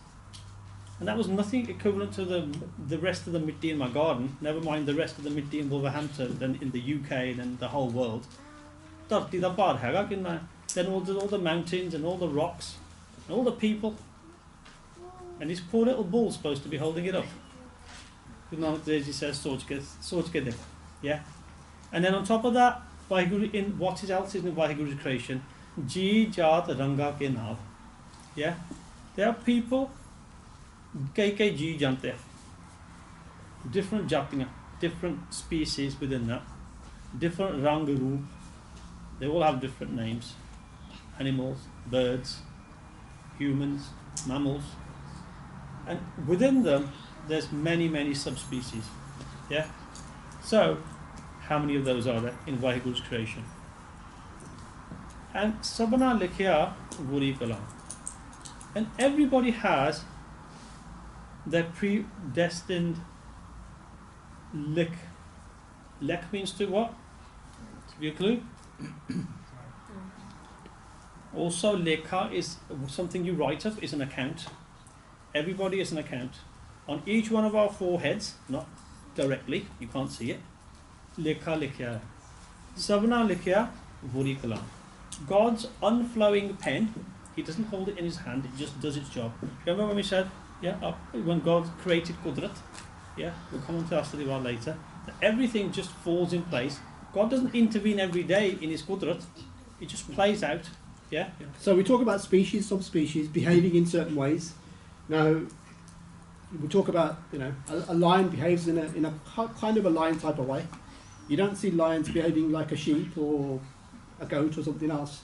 And that was nothing equivalent to the rest of the mitti in my garden, never mind the rest of the mitti in Wolverhampton, then in the UK, and the whole world. Then all the mountains and all the rocks and all the people. And this poor little bull's supposed to be holding it up. Guru Nanak Dev Ji says, Soch ke dekho. Yeah? And then on top of that, Vaheguru, in what else is in Vaheguru's creation? Ji Jat Ranga ke Nav. Yeah? There are people, Kai Ji Jante. Different jatiyan, different species within that. Different Rang Roop. They all have different names. Animals, birds, humans, mammals. And within them, there's many subspecies. Yeah? So, how many of those are there in Vaheguru's creation? And Sabana Likhya Guri Kalam. And everybody has their predestined lik. Lek means to what? To give you a clue? Also, lekha is something you write up, is an account. Everybody is an account. On each one of our foreheads, not directly, you can't see it. Lekha likhya. Savna likhya Vuri Kalam. God's unflowing pen, he doesn't hold it in his hand, it just does its job. Remember when we said, when God created Qudrat, we'll come on to Astadivar later, that everything just falls in place. God doesn't intervene every day in his Qudrat, it just plays out. Yeah? So we talk about species, subspecies, behaving in certain ways. Now, we talk about, a lion behaves in a kind of a lion type of way. You don't see lions behaving like a sheep or a goat or something else.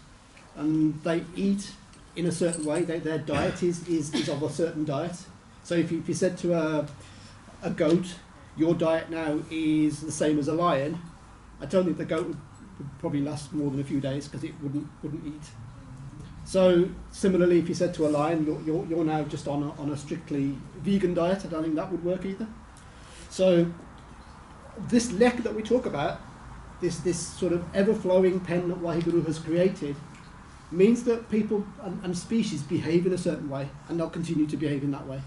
And they eat in a certain way. Their diet is of a certain diet. So if you said to a goat, your diet now is the same as a lion, I don't think the goat would probably last more than a few days because it wouldn't eat. So similarly, if you said to a lion, you're now just on a strictly vegan diet, I don't think that would work either. So this lek that we talk about, this sort of ever-flowing pen that Vaheguru has created, means that people and species behave in a certain way, and they'll continue to behave in that way.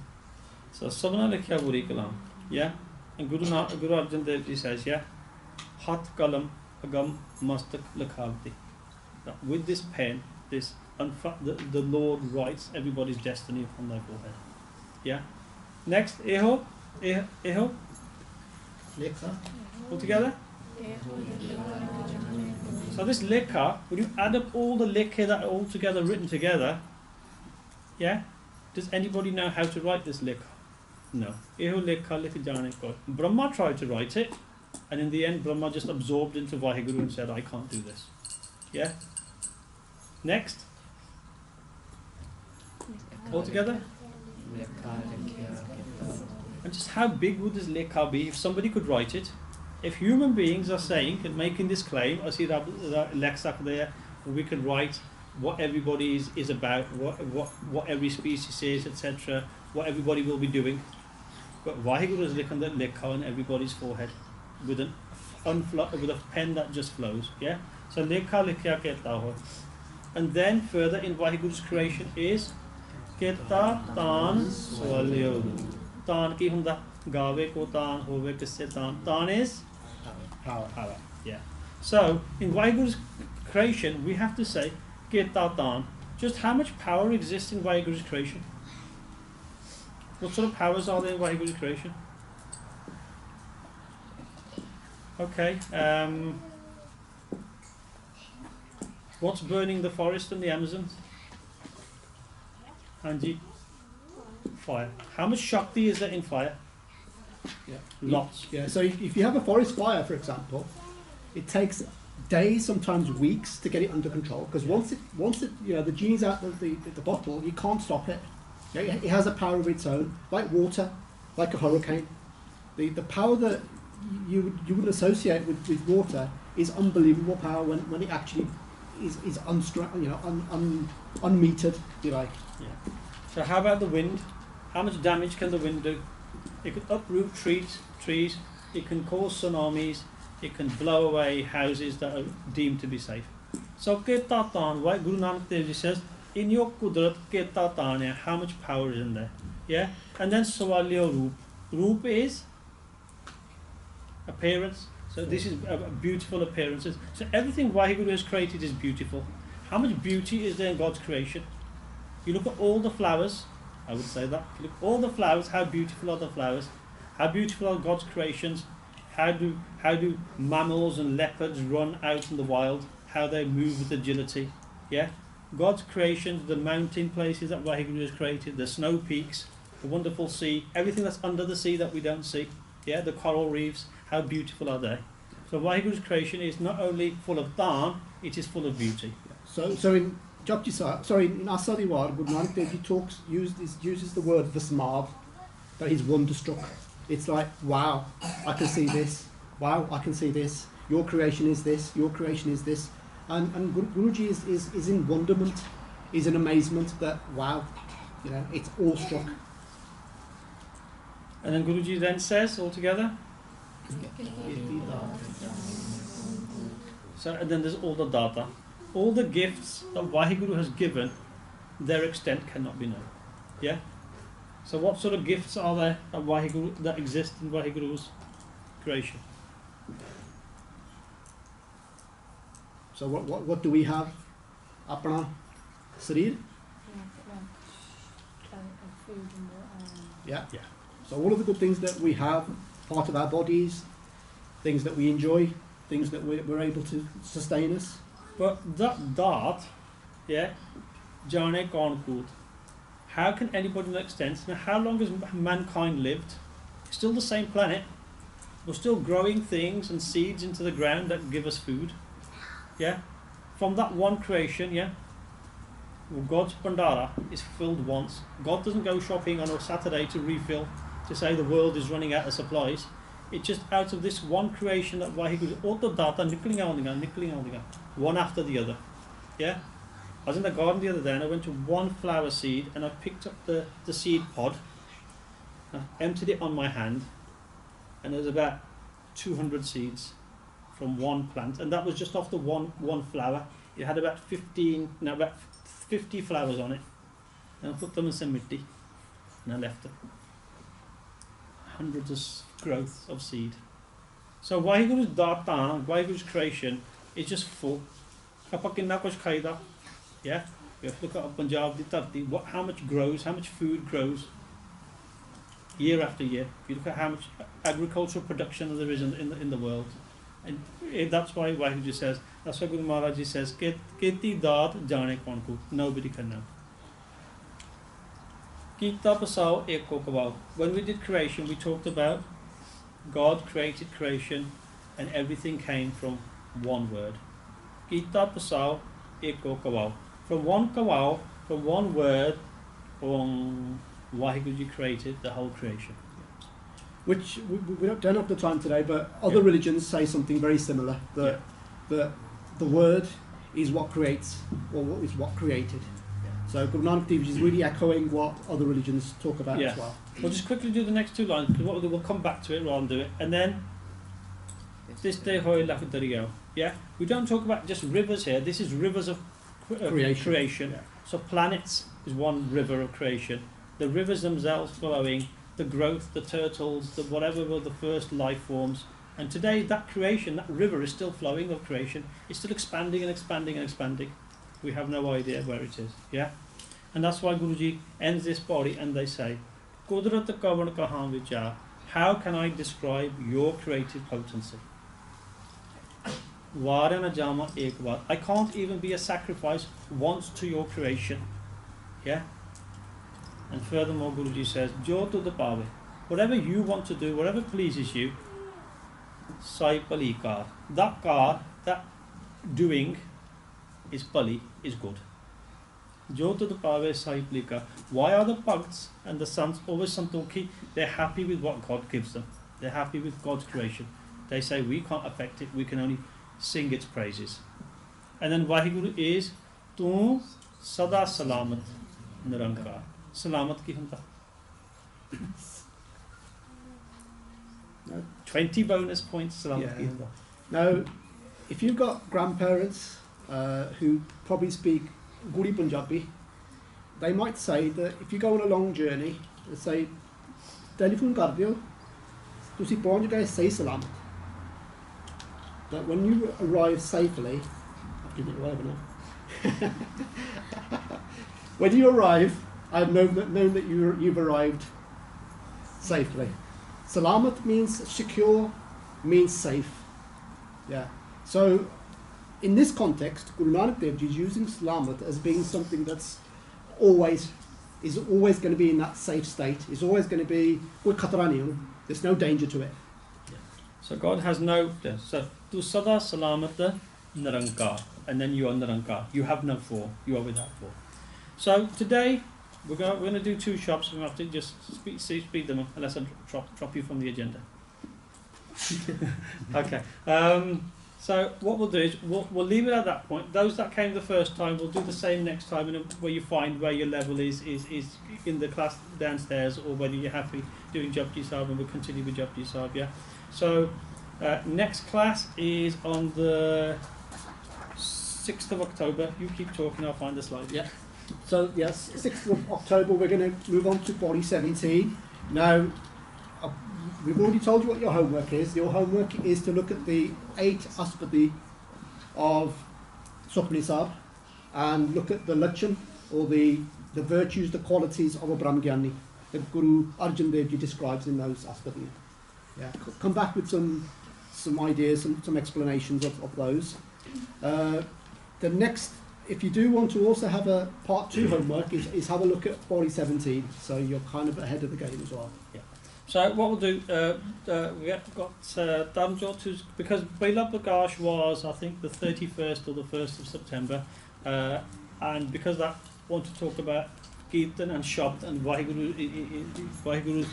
So Sabna Likhya Guri Kalam. Yeah? And Guru Arjan Dev Ji says, Hat Kalam Agam Mastak Lakhavti. With this pen, the Lord writes everybody's destiny upon their forehead. Yeah? Next, Eho. Lekha. All together? So this lekha, when you add up all the lekha that are all together, written together, does anybody know how to write this lekha? No. Eho lekha likh jane ko. Brahma tried to write it, and in the end Brahma just absorbed into Vaheguru and said, I can't do this. Yeah? Next. All together? And just how big would this lekha be if somebody could write it? If human beings are saying and making this claim, I see that leksak there, we can write what everybody is about, what every species is, etc., what everybody will be doing. But Vaheguru has written that lekha on everybody's forehead with a pen that just flows. Yeah? So lekha likhya kehta ho. And then further in Vaheguru's creation is Keta Tan Swalyo. Tan ki hunda? Gawe ko Tan, hove kisse Tan. Tan is? Power. Yeah. So in Vaheguru's creation, we have to say Keta Tan. Just how much power exists in Vaheguru's creation? What sort of powers are there in Vaheguru's creation? Okay. What's burning the forest and the Amazons? Anji? Fire. How much Shakti is there in fire? Lots. Yeah. So if you have a forest fire, for example, it takes days, sometimes weeks, to get it under control. Because once it, the genie's out of the bottle, you can't stop it. It has a power of its own, like water, like a hurricane. The power that you would associate with water is unbelievable power when it actually is unmetered, if you like. Yeah. So how about the wind? How much damage can the wind do? It can uproot trees, it can cause tsunamis, it can blow away houses that are deemed to be safe. So Ketatan, why Guru Nanak Dev Ji says, in your Kudrat Ketatan, how much power is in there? Yeah, and then Sawalyo Roop. Roop is appearance. So this is beautiful appearances. So everything Waheguru has created is beautiful. How much beauty is there in God's creation? You look at all the flowers, I would say that. You look at all the flowers, how beautiful are the flowers? How beautiful are God's creations? How do mammals and leopards run out in the wild? How they move with agility? Yeah? God's creations, the mountain places that Waheguru has created, the snow peaks, the wonderful sea, everything that's under the sea that we don't see. Yeah, the coral reefs, how beautiful are they? So Waheguru's creation is not only full of dhan, it is full of beauty. So in Japji Sahib, sorry, in Asadiwar, Guru Nanak Dev Ji uses the word Vismad, that he's wonderstruck. It's like, wow, I can see this. Wow, I can see this. Your creation is this. Your creation is this. And Guruji is in wonderment, is in amazement that, wow, you know, it's awestruck. And then Guruji then says altogether, so and then there's all the data. All the gifts that Waheguru has given, their extent cannot be known. Yeah? So what sort of gifts are there at Waheguru, that exist in Waheguru's creation? So what do we have? Apna Sarir? Yeah. Yeah. So all of the good things that we have, part of our bodies, things that we enjoy, things that we're able to sustain us. But that, yeah, Jane Kaun. How can anybody know extent? Now, how long has mankind lived? Still the same planet. We're still growing things and seeds into the ground that give us food. Yeah? From that one creation, yeah? Well, God's Pandara is filled once. God doesn't go shopping on a Saturday to refill, to say the world is running out of supplies. It's just out of this one creation that Waheguru, all the data, nickling, one after the other. Yeah? I was in the garden the other day and I went to one flower seed and I picked up the seed pod, I emptied it on my hand, and there's about 200 seeds from one plant, and that was just off the one flower. It had about 50 flowers on it, and I put them in some mitti and I left it. Hundreds of growth of seed. So Waheguru's data, Waheguru's creation is just full. ਆਪਾਂ ਕਿੰਨਾ ਕੁਝ ਖਾਈਦਾ? Yeah, we have to look at Punjab ਦੀ ਧਰਤੀ, how much grows, how much food grows year after year. If you look at how much agricultural production there is in the world, and that's why Waheguru says, that's why Guru Maharaj Ji says, Keti daat jane kaun ko, nobody can know. Kita pasao eko kabao. When we did creation, we talked about God created creation and everything came from one word. Kita pasao eko kabao. From one kawao, from one word, Waheguru Ji created the whole creation. Which we don't have the time today, but other religions say something very similar, that the word is what creates, or what is what created. So Guru Nanak Dev Ji is really echoing what other religions talk about as well. We'll just quickly do the next two lines, because we'll come back to it rather than do it. And then, this day hoy lakudariyo. Yeah? We don't talk about just rivers here, this is rivers of creation. Yeah. So planets is one river of creation. The rivers themselves flowing, the growth, the turtles, the whatever were the first life forms. And today that creation, that river is still flowing of creation. It's still expanding and expanding and expanding. We have no idea where it is. Yeah? And that's why Guruji ends this body and they say, Kudrat kavan kahan vichar. How can I describe your creative potency? Varana jama ek baat. I can't even be a sacrifice once to your creation. Yeah? And furthermore, Guruji says, Jo to the pave. Whatever you want to do, whatever pleases you, sai pali kar. That kar, that doing, is pali, is good. Jo to the pave sai pali kar. Why are the Bhagts and the sons always santokhi? They're happy with what God gives them. They're happy with God's creation. They say, we can't affect it, we can only sing its praises. And then Waheguru is, Tu sada salamat nirankar. Salamat ki hunda. 20 bonus points. Salamat ki hunda. Now, if you've got grandparents who probably speak Guri Punjabi, they might say that if you go on a long journey say telephone ਕਰ ਦਿਓ ਤੁਸੀਂ ਪਹੁੰਚ ਗਏ ਸਹੀ ਸਲਾਮਤ that when you arrive safely did it arrive now when you arrive I've known that you've arrived safely. Salamat means secure, means safe. Yeah. So in this context, Guru Nanak Dev Ji is using Salamat as being something that's always going to be in that safe state. Is always going to be there's no danger to it. So God has no. So tu sada salamat narankar, and then you are narankar. You have no form. You are without form. So today we're going to do 2 shops. We have to just speed them up, unless I drop you from the agenda. Okay. So what we'll do is we'll leave it at that point. Those that came the first time, we'll do the same next time, and where you find where your level is in the class downstairs, or whether you're happy doing Japji Sahib, and we'll continue with Japji Sahib. Yeah. So next class is on the 6th of October. You keep talking, I'll find the slide. Yeah. So yes, 6th of October we're going to move on to body 17. Now we've already told you what your homework is. Your homework is to look at the 8 aspati of Sukhmani Sahib and look at the Lachan, or the virtues, the qualities of a Brahmgyani that Guru Arjan Dev Ji describes in those aspati. Yeah. Come back with some ideas, some explanations of those. The next, if you do want to also have a part 2 homework, is have a look at body 17, so you're kind of ahead of the game as well. Yeah. So what we'll do, we have got Dhamjot, because Baila Prakash was, I think, the 31st or the 1st of September, and because that want to talk about Kirtan and Shabd, and Vaheguru's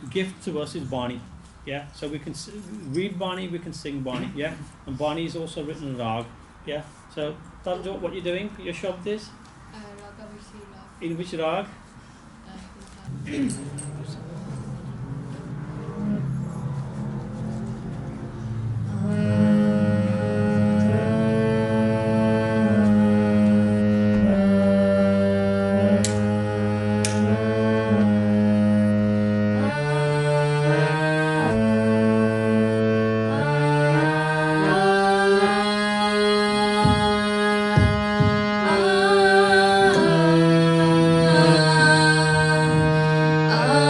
gift to us is Bani. Yeah, so we can read Bani, we can sing Bani. Yeah, and Bani is also written in Rag. Yeah, so Dhamjot, what you're doing, your Shabd is? Raga Vishila. In which Rag? Ah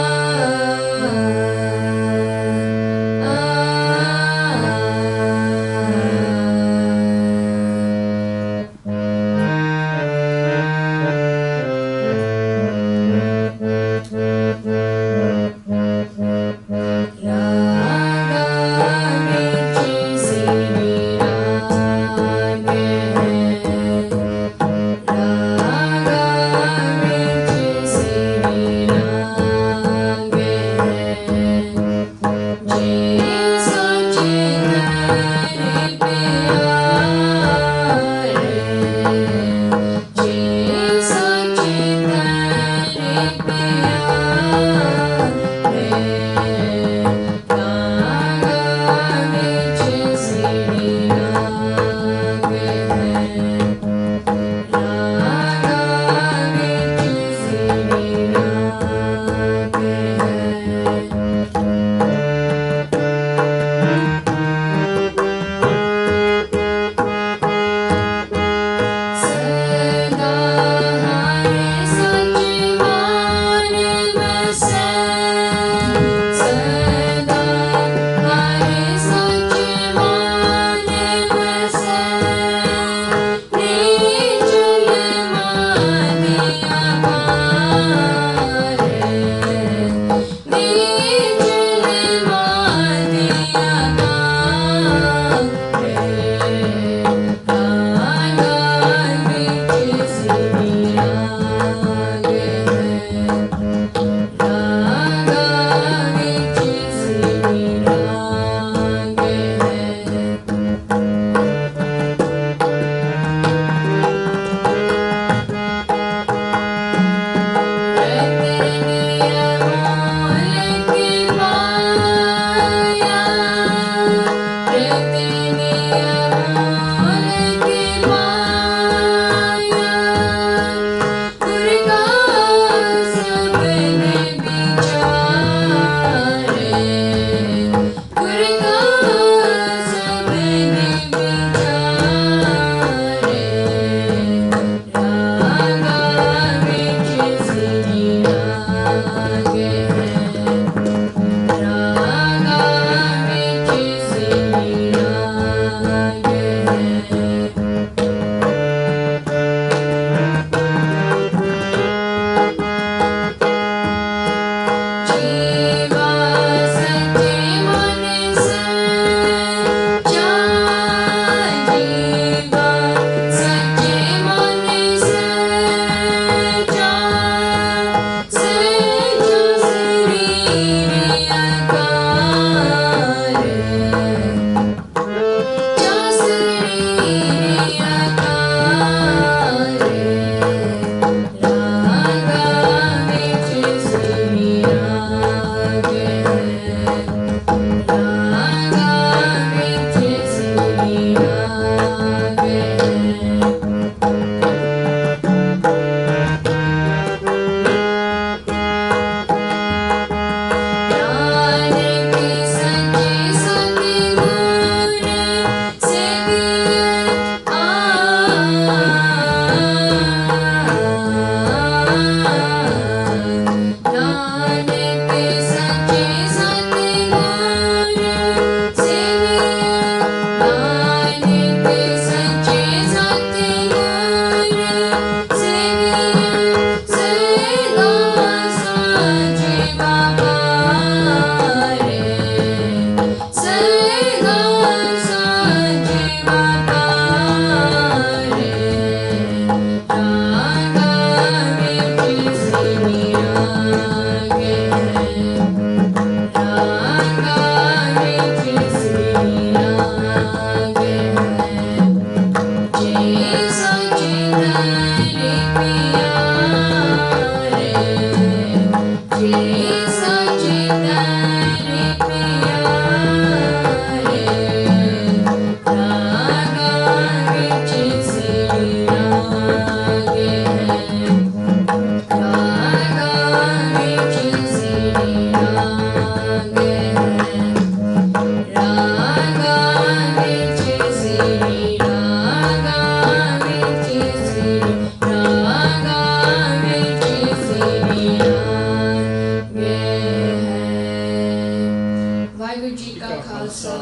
Waheguru ji ਕਾ ਖਾਲਸਾ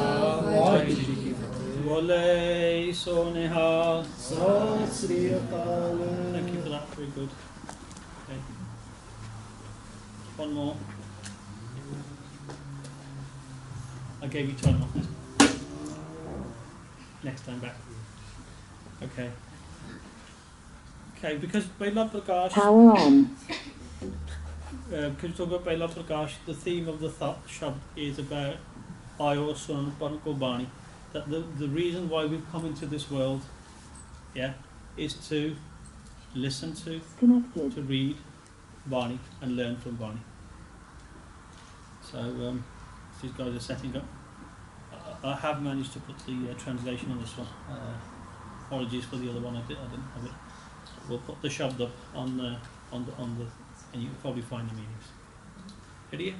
ਵਾਹਿਗੁਰੂ ਜੀ ਕੀ ਫਤਿਹ। Wale Sonehal. Sat Sri Akal. Thank you for that. Very good. Okay. One more. I gave you time off. Next time back. Okay. Okay, because Bela Prakash. Power on. Because we talk about Bela Prakash, the theme of the Shabd is about I or Son Bani. That the reason why we've come into this world, yeah, is to listen Connected. to read Bani and learn from Bani. So these guys are setting up. I have managed to put the translation on this one. Apologies for the other one, I didn't have it. We'll put the Shabd up on the, and you can probably find the meanings. Ready?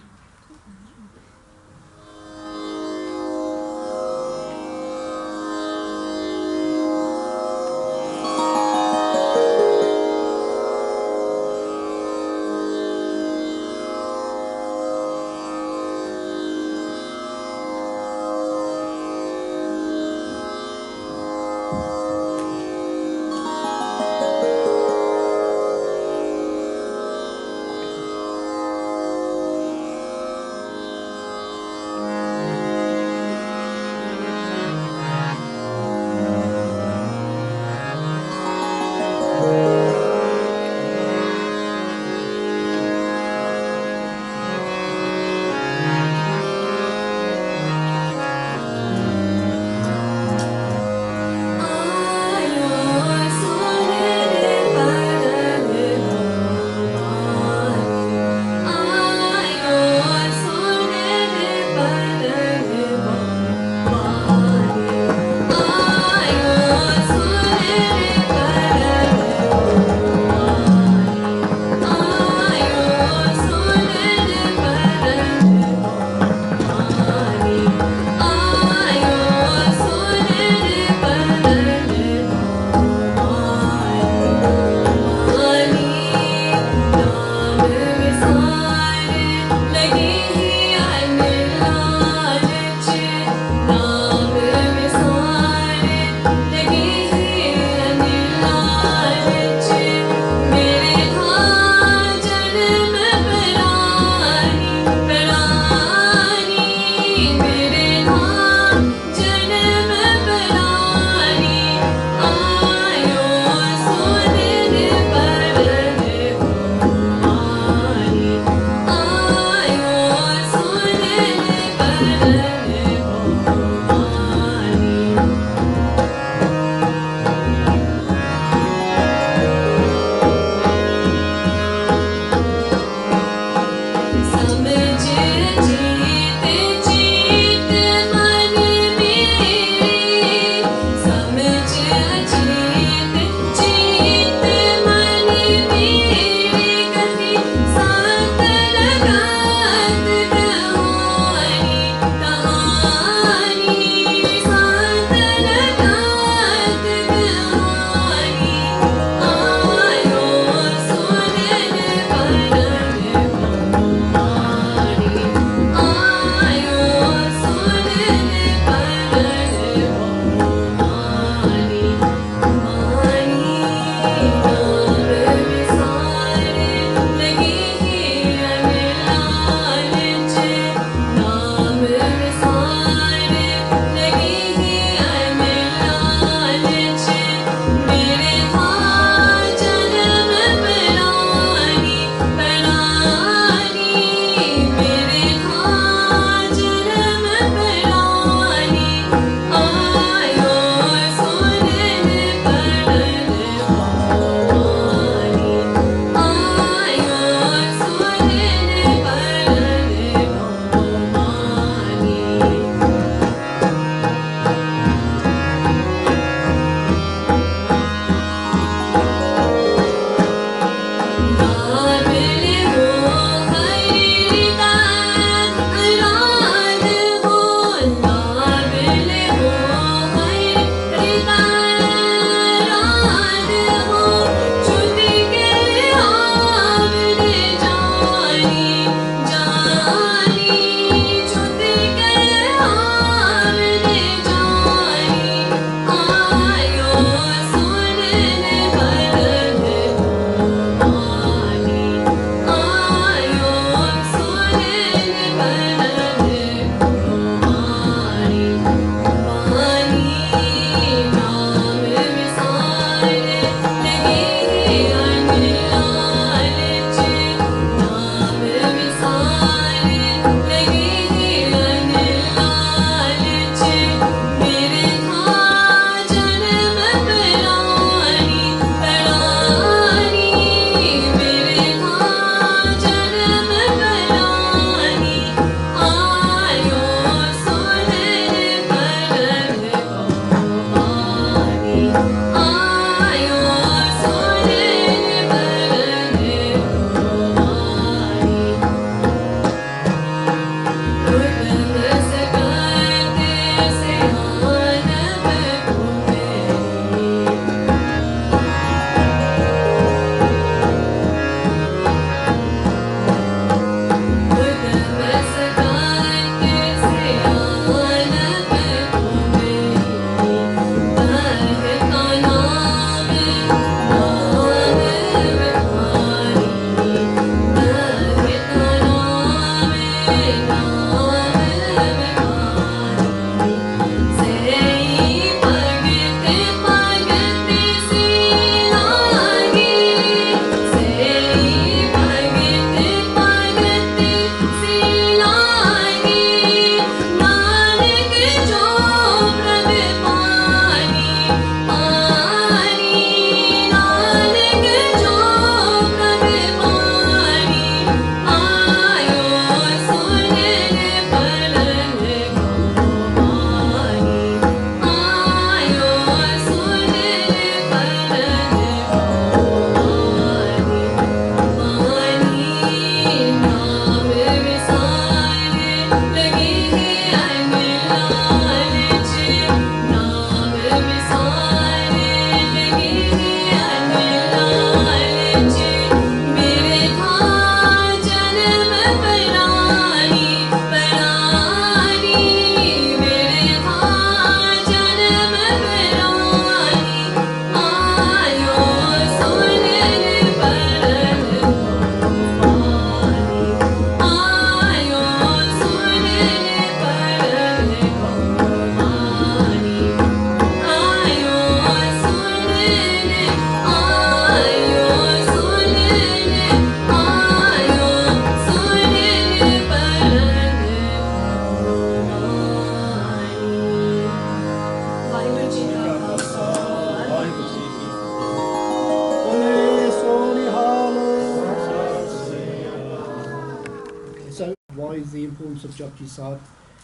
is the importance of Japji Sahib.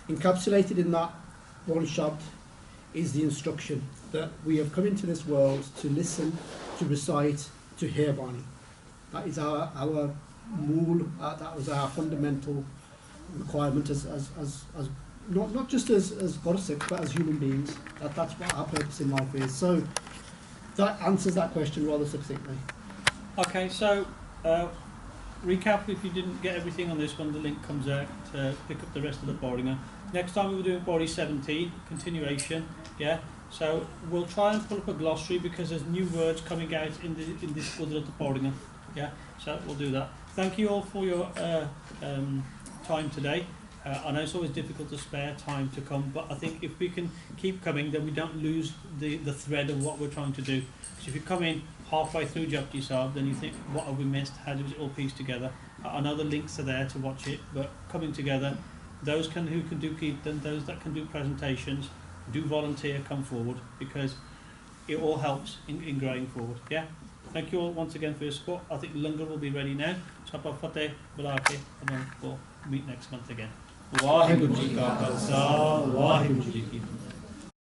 Encapsulated in that one shabd is the instruction that we have come into this world to listen, to recite, to hear Bani. That is our mool, that was our fundamental requirement as not just as Gursikh, but as human beings. That's what our purpose in life is. So that answers that question rather succinctly. Okay, so recap if you didn't get everything on this one, the link comes out to pick up the rest of the Boringer. Next time we were doing Bori 17, continuation, yeah. So we'll try and pull up a glossary because there's new words coming out in this order of the Boringer, yeah. So we'll do that. Thank you all for your time today. I know it's always difficult to spare time to come, but I think if we can keep coming, then we don't lose the thread of what we're trying to do. So if you come in halfway through Japji Sahib, then you think, what have we missed? How does it all piece together? I know the links are there to watch it, but coming together, those who can do Kirtan, those that can do presentations, do volunteer, come forward, because it all helps in growing forward. Yeah. Thank you all once again for your support. I think Lungar will be ready now. Chapa Fateh, Balake, and then we'll meet next month again. Waheguru Ji Ka Khalsa, Waheguru Ji Ki Fateh.